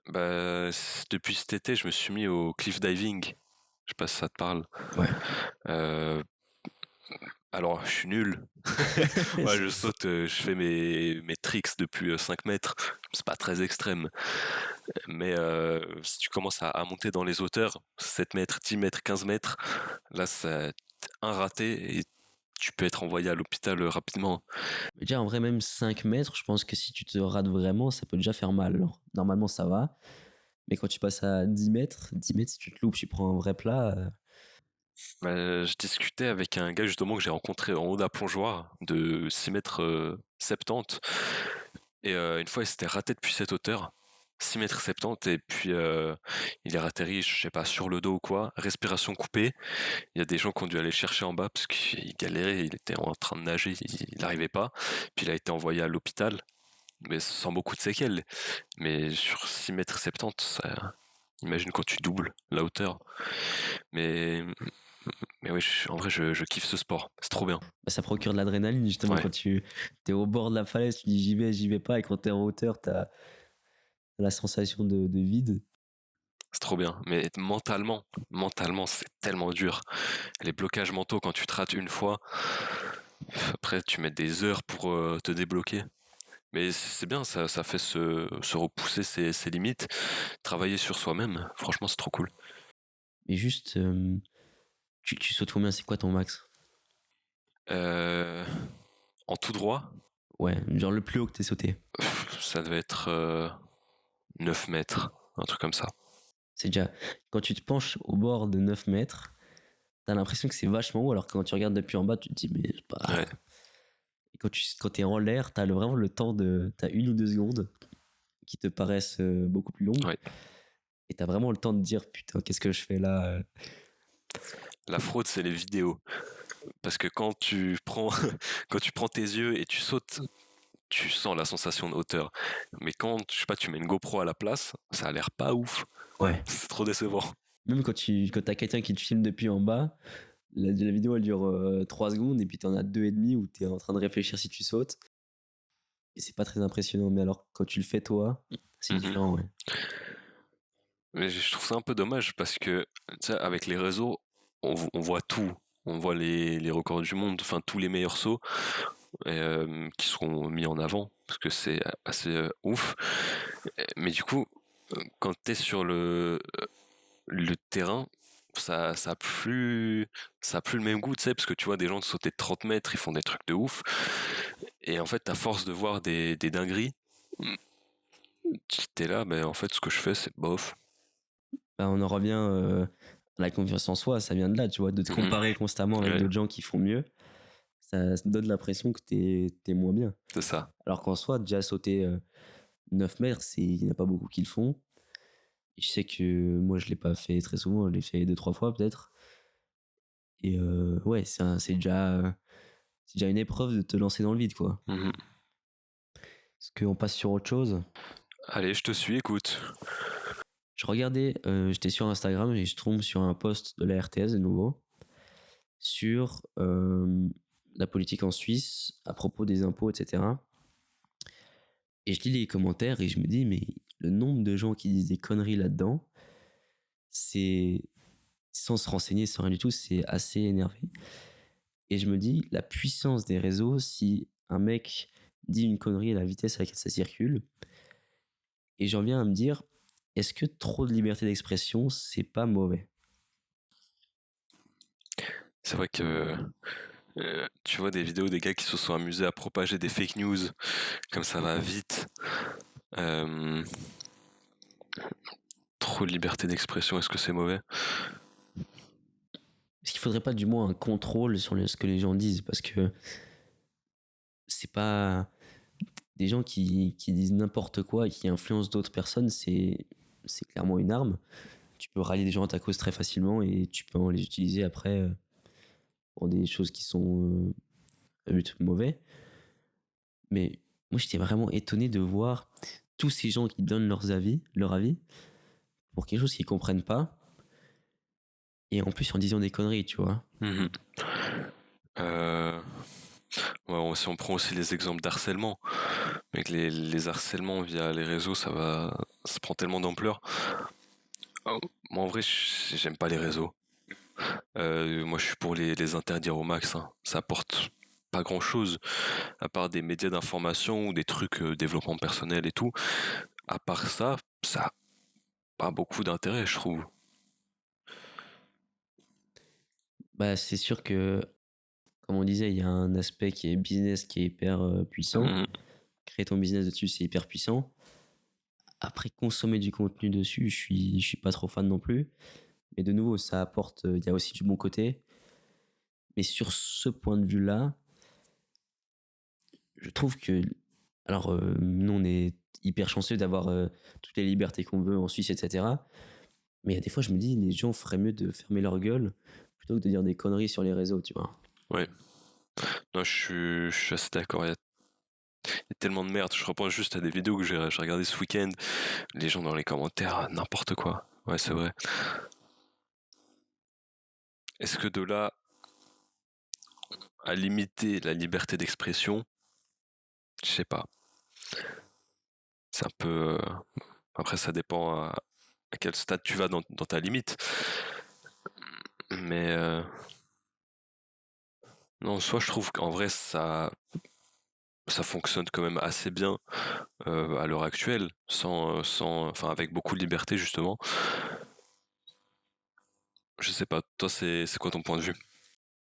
Bah, depuis cet été, je me suis mis au cliff diving. Je sais pas si ça te parle. Ouais. Alors, je suis nul. Ouais, je saute, je fais mes tricks depuis 5 mètres. C'est pas très extrême. Mais si tu commences à monter dans les hauteurs, 7 mètres, 10 mètres, 15 mètres, là, c'est un raté et tu peux être envoyé à l'hôpital rapidement. Mais déjà, en vrai, même 5 mètres, je pense que si tu te rates vraiment, ça peut déjà faire mal. Alors, normalement, ça va. Mais quand tu passes à 10 mètres, si tu te loupes, tu prends un vrai plat. Bah, je discutais avec un gars justement que j'ai rencontré en haut d'un plongeoir de 6 mètres 70. Et une fois, il s'était raté depuis cette hauteur. 6 mètres 70 et puis il est atterri, je sais pas, sur le dos ou quoi, respiration coupée. Il y a des gens qui ont dû aller le chercher en bas parce qu'il galérait, il était en train de nager, il n'arrivait pas. Puis il a été envoyé à l'hôpital, mais sans beaucoup de séquelles. Mais sur 6 mètres 70, ça, imagine quand tu doubles la hauteur. Mais, mais oui, en vrai, je kiffe ce sport, c'est trop bien. Bah, ça procure de l'adrénaline, justement, Ouais. quand tu es au bord de la falaise, tu dis j'y vais pas. Et quand tu es en hauteur, tu as la sensation de vide. C'est trop bien, mais mentalement, c'est tellement dur. Les blocages mentaux, quand tu te rates une fois, après tu mets des heures pour te débloquer. Mais c'est bien, ça fait se repousser ses limites, travailler sur soi-même. Franchement, c'est trop cool. Mais juste, tu sautes combien? C'est quoi ton max? En tout droit, Ouais, genre le plus haut que t'es sauté. ça devait être 9 mètres, un truc comme ça. C'est déjà. Quand tu te penches au bord de 9 mètres, t'as l'impression que c'est vachement haut, alors que quand tu regardes depuis en bas, tu te dis, mais c'est pas. Ouais. Et quand t'es en l'air, t'as vraiment le temps de. T'as 1 ou 2 secondes qui te paraissent beaucoup plus longues. Ouais. Et t'as vraiment le temps de dire, putain, qu'est-ce que je fais là? La fraude, c'est les vidéos. Parce que quand tu prends, quand tu prends tes yeux et tu sautes, tu sens la sensation de hauteur. Mais quand, je sais pas, tu mets une GoPro à la place, ça a l'air pas ouf. Ouais. C'est trop décevant. Même quand t'as quelqu'un qui te filme depuis en bas, la vidéo elle dure 3 secondes et puis t'en as 2 et demi où t'es en train de réfléchir si tu sautes. Et c'est pas très impressionnant, mais alors quand tu le fais toi, c'est différent, ouais. Mais je trouve ça un peu dommage parce que, tu sais, avec les réseaux, on voit tout. On voit les records du monde, enfin tous les meilleurs sauts qui seront mis en avant parce que c'est assez ouf. Mais du coup, quand t'es sur le terrain, ça a plus le même goût, tu sais, parce que tu vois des gens sauter de 30 mètres, ils font des trucs de ouf. Et en fait, à force de voir des dingueries, t'es là, ben en fait, ce que je fais, c'est bof. Bah, on en revient à la confiance en soi, ça vient de là, tu vois, de te comparer constamment avec Ouais. d'autres gens qui font mieux. Ça donne l'impression que t'es moins bien. C'est ça. Alors qu'en soi, déjà sauter 9 mètres, il n'y en a pas beaucoup qui le font. Et je sais que moi, je l'ai pas fait très souvent, je l'ai fait 2-3 fois peut-être. Et ouais, c'est déjà une épreuve de te lancer dans le vide, quoi. Est-ce qu'on passe sur autre chose? Allez, je te suis, écoute. Je regardais, j'étais sur Instagram et je tombe sur un post de la RTS de nouveau sur la politique en Suisse à propos des impôts, etc. Et je lis les commentaires et je me dis, mais le nombre de gens qui disent des conneries là-dedans, c'est sans se renseigner, sans rien du tout, c'est assez énervé. Et je me dis, la puissance des réseaux, si un mec dit une connerie à la vitesse à laquelle ça circule, et j'en viens à me dire, est-ce que trop de liberté d'expression, c'est pas mauvais? C'est vrai que tu vois des vidéos des gars qui se sont amusés à propager des fake news, comme ça va vite. Euh, Trop de liberté d'expression, est-ce que c'est mauvais? Est-ce qu'il faudrait pas du moins un contrôle sur ce que les gens disent? Parce que c'est pas des gens qui disent n'importe quoi et qui influencent d'autres personnes, c'est clairement une arme. Tu peux rallier des gens à ta cause très facilement et tu peux en les utiliser après pour des choses qui sont à but mauvais. Mais moi, j'étais vraiment étonné de voir tous ces gens qui donnent leur avis pour quelque chose qu'ils comprennent pas. Et en plus, en disant des conneries, tu vois. Mhm. Ouais, si on prend aussi les exemples d'harcèlement, mais que les harcèlements via les réseaux, ça prend tellement d'ampleur. Moi, en vrai, j'aime pas les réseaux. Moi, je suis pour les interdire au max, hein. Ça apporte pas grand chose, à part des médias d'information ou des trucs développement personnel et tout. À part ça, ça a pas beaucoup d'intérêt, je trouve. Bah, c'est sûr que, comme on disait, il y a un aspect qui est business qui est hyper puissant. Mhm. Créer ton business dessus, c'est hyper puissant. Après, consommer du contenu dessus, je suis pas trop fan non plus. Mais de nouveau, ça apporte, il y a aussi du bon côté. Mais sur ce point de vue-là, je trouve que, alors, nous, on est hyper chanceux d'avoir toutes les libertés qu'on veut en Suisse, etc. Mais il y a des fois, je me dis, les gens feraient mieux de fermer leur gueule plutôt que de dire des conneries sur les réseaux, tu vois. Ouais. Non, je suis assez d'accord. Il y a tellement de merde. Je repense juste à des vidéos que j'ai regardées ce week-end. Les gens dans les commentaires, n'importe quoi. Ouais, c'est vrai. Est-ce que de là à limiter la liberté d'expression, je sais pas. C'est un peu. Après, ça dépend à quel stade tu vas dans ta limite. Mais non, soit je trouve qu'en vrai, ça fonctionne quand même assez bien à l'heure actuelle, enfin, avec beaucoup de liberté, justement. Je sais pas, toi, c'est quoi ton point de vue?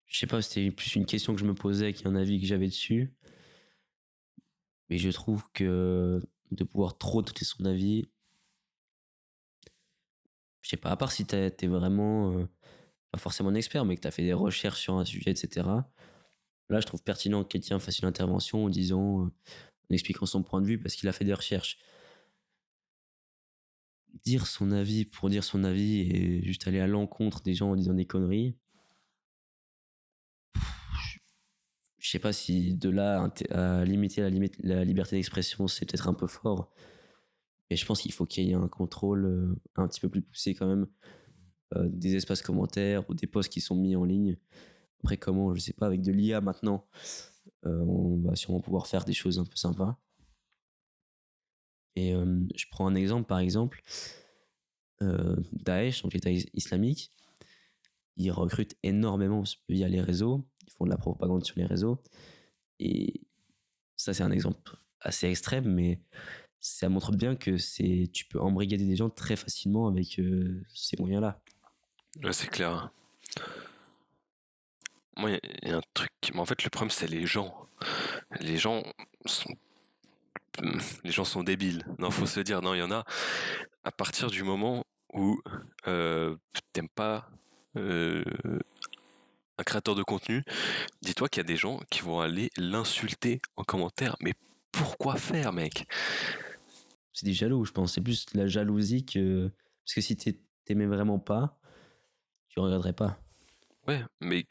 Je sais pas, c'était plus une question que je me posais qu'un avis que j'avais dessus. Mais je trouve que de pouvoir trop donner son avis, je sais pas, à part si t'es vraiment pas forcément un expert, mais que t'as fait des recherches sur un sujet, etc. Là, je trouve pertinent que quelqu'un fasse une intervention en disant, en expliquant son point de vue parce qu'il a fait des recherches. Dire son avis pour dire son avis et juste aller à l'encontre des gens en disant des conneries, je sais pas si de là à limiter la liberté d'expression, c'est peut-être un peu fort. Mais je pense qu'il faut qu'il y ait un contrôle un petit peu plus poussé quand même des espaces commentaires ou des posts qui sont mis en ligne. Après, comment, je sais pas, avec de l'IA maintenant, on va sûrement pouvoir faire des choses un peu sympas. Et je prends un exemple, par exemple, Daesh, donc l'État islamique, ils recrutent énormément via les réseaux, ils font de la propagande sur les réseaux. Et ça, c'est un exemple assez extrême, mais ça montre bien que tu peux embrigader des gens très facilement avec ces moyens-là. Ouais, c'est clair. Moi, il y a un truc. Mais en fait, le problème, c'est les gens. Les gens sont. Les gens sont débiles. Non, faut se dire, non, il y en a. À partir du moment où t'aimes pas euh, un créateur de contenu, dis-toi qu'il y a des gens qui vont aller l'insulter en commentaire. Mais pourquoi faire, mec? C'est des jaloux, je pense. C'est plus de la jalousie que. Parce que si t'aimais vraiment pas, tu regretterais pas. Ouais, mais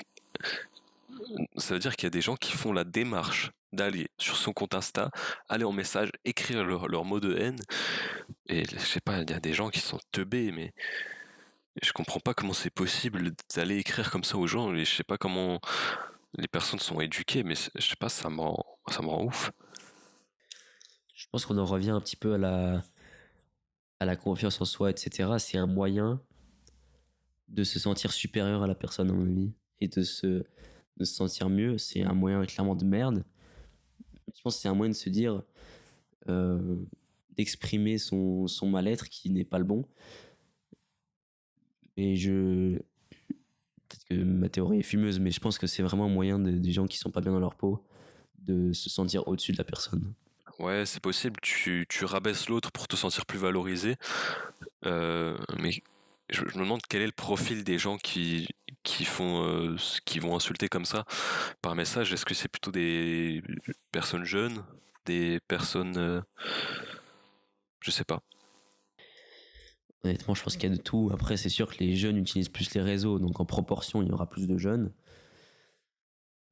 ça veut dire qu'il y a des gens qui font la démarche d'aller sur son compte Insta, aller en message, écrire leur mot de haine. Et je sais pas, il y a des gens qui sont teubés, mais je comprends pas comment c'est possible d'aller écrire comme ça aux gens. Et je sais pas comment les personnes sont éduquées, mais je sais pas, ça me rend ouf. Je pense qu'on en revient un petit peu à la confiance en soi, etc. C'est un moyen de se sentir supérieur à la personne, à mon avis, et de se sentir mieux. C'est un moyen clairement de merde. Je pense que c'est un moyen de se dire, euh, d'exprimer son mal-être qui n'est pas le bon. Et peut-être que ma théorie est fumeuse, mais je pense que c'est vraiment un moyen des gens qui sont pas bien dans leur peau de se sentir au-dessus de la personne. Ouais, c'est possible, tu rabaisses l'autre pour te sentir plus valorisé, mais je me demande quel est le profil des gens qui vont insulter comme ça par message. Est-ce que c'est plutôt des personnes jeunes, des personnes, je sais pas. Honnêtement, je pense qu'il y a de tout. Après, c'est sûr que les jeunes utilisent plus les réseaux, donc en proportion, il y aura plus de jeunes.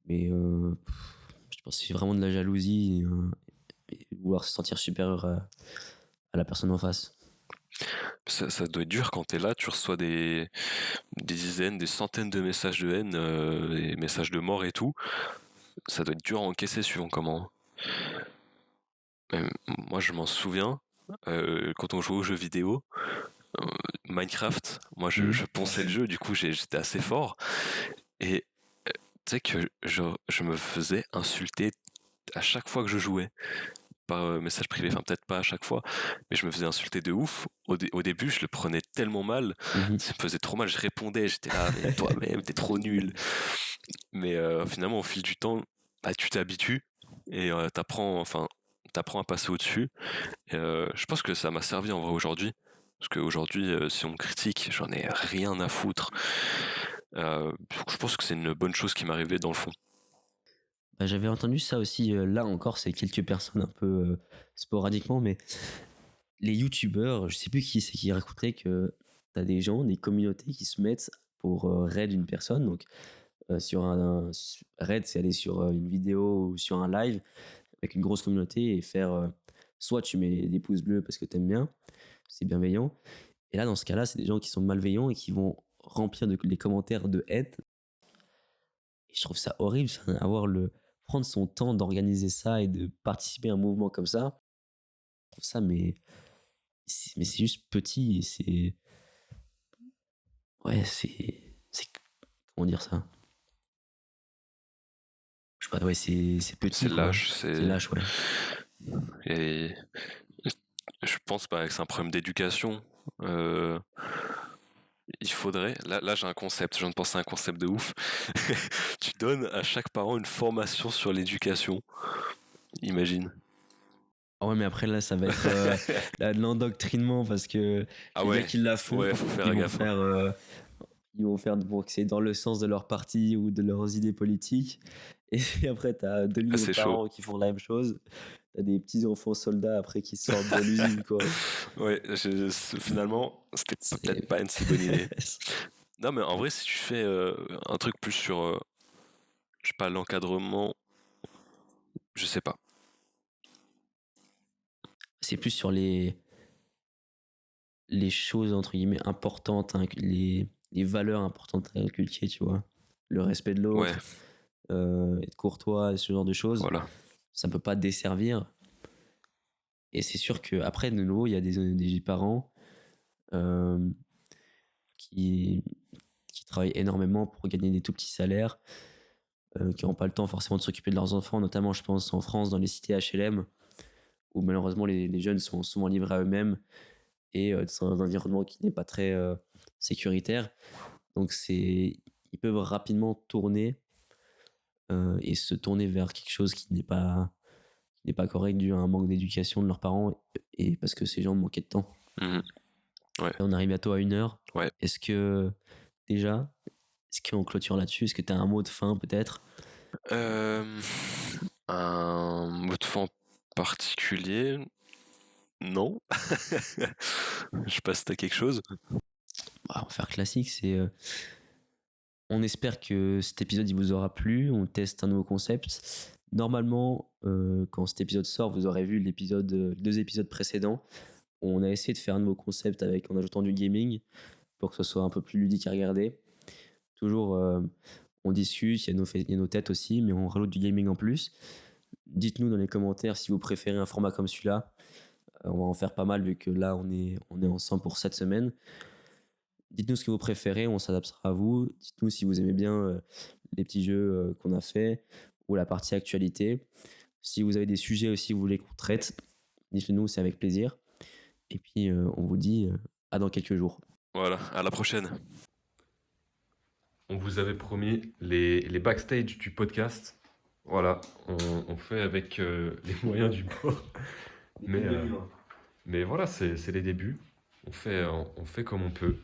Mais je pense que c'est vraiment de la jalousie et vouloir se sentir supérieur à la personne en face. Ça doit être dur quand t'es là, tu reçois des dizaines, des centaines de messages de haine, des messages de mort et tout. Ça doit être dur à encaisser suivant comment. Moi, je m'en souviens, quand on jouait aux jeux vidéo, euh, Minecraft, moi je ponçais le jeu, du coup j'étais assez fort. Et tu sais que je me faisais insulter à chaque fois que je jouais. Par message privé, enfin peut-être pas à chaque fois, mais je me faisais insulter de ouf. Au début, je le prenais tellement mal, ça me faisait trop mal, je répondais, j'étais là, mais toi-même, t'es trop nul. Mais finalement, au fil du temps, bah, tu t'habitues et t'apprends à passer au-dessus. Et, je pense que ça m'a servi en vrai aujourd'hui. Parce qu'aujourd'hui, si on me critique, j'en ai rien à foutre. Donc je pense que c'est une bonne chose qui m'est arrivée dans le fond. Bah, j'avais entendu ça aussi, là encore, c'est quelques personnes un peu sporadiquement, mais les youtubeurs, je sais plus qui c'est qui racontait que t'as des gens, des communautés qui se mettent pour raid une personne. Donc, sur raid, c'est aller sur une vidéo ou sur un live avec une grosse communauté et faire soit tu mets des pouces bleus parce que t'aimes bien, c'est bienveillant. Et là, dans ce cas-là, c'est des gens qui sont malveillants et qui vont remplir les commentaires de haine. Et je trouve ça horrible, ça, prendre son temps d'organiser ça et de participer à un mouvement comme ça. Je trouve ça, mais c'est juste petit et c'est. Ouais, c'est. Comment dire ça? Je sais pas, ouais, c'est petit, C'est quoi. lâche, C'est lâche, ouais. Et je pense pas que c'est un problème d'éducation. Euh, il faudrait. Là j'ai un concept, je viens de penser à un concept de ouf. Tu donnes à chaque parent une formation sur l'éducation. Imagine. Ah ouais, mais après, là, ça va être là, de l'endoctrinement parce que Ah les gars ouais, qui la font, ouais, faut faire ils vont gaffe. faire. Ils vont faire pour que c'est dans le sens de leur parti ou de leurs idées politiques. Et après, t'as 2 Ah, millions de c'est chaud. parents qui font la même chose. T'as des petits enfants soldats après qui sortent de l'usine, quoi. Ouais, finalement, c'était peut-être C'est. pas une si bonne idée. Non, mais en vrai, si tu fais un truc plus sur, je sais pas, l'encadrement, je sais pas. C'est plus sur les choses, entre guillemets, importantes, hein, les valeurs importantes à inculquer, tu vois. Le respect de Ouais, l'autre, être courtois, ce genre de choses. voilà. Ça peut pas desservir. Et c'est sûr qu'après, de nouveau, il y a des parents euh, qui, qui travaillent énormément pour gagner des tout petits salaires, qui n'ont pas le temps forcément de s'occuper de leurs enfants, notamment, je pense, en France, dans les cités HLM, où malheureusement les jeunes sont souvent livrés à eux-mêmes et dans un environnement qui n'est pas très sécuritaire. Donc ils peuvent rapidement tourner et se tourner vers quelque chose qui n'est pas correct dû à un manque d'éducation de leurs parents et parce que ces gens manquaient de temps. Mhm. Ouais. Et on arrive bientôt à 1 heure. Ouais. Est-ce qu'on clôture là-dessus? Est-ce que tu as un mot de fin peut-être? Un mot de fin particulier? Non. Je sais pas si t'as quelque chose. On va faire classique, on espère que cet épisode il vous aura plu. On teste un nouveau concept. Normalement, quand cet épisode sort, vous aurez vu les 2 épisodes précédents. On a essayé de faire un nouveau concept en ajoutant du gaming pour que ce soit un peu plus ludique à regarder. Toujours, on discute, il y a nos têtes aussi, mais on rajoute du gaming en plus. Dites-nous dans les commentaires si vous préférez un format comme celui-là. On va en faire pas mal vu que là, on est ensemble pour 7 semaines. Dites-nous ce que vous préférez, on s'adaptera à vous. Dites-nous si vous aimez bien les petits jeux qu'on a fait ou la partie actualité. Si vous avez des sujets aussi que vous voulez qu'on traite, dites-le nous, c'est avec plaisir. Et puis, on vous dit à dans quelques jours. Voilà, à la prochaine. on vous avait promis les backstage du podcast. Voilà, on fait avec les moyens du bord. Mais voilà, c'est les débuts. On fait comme on peut.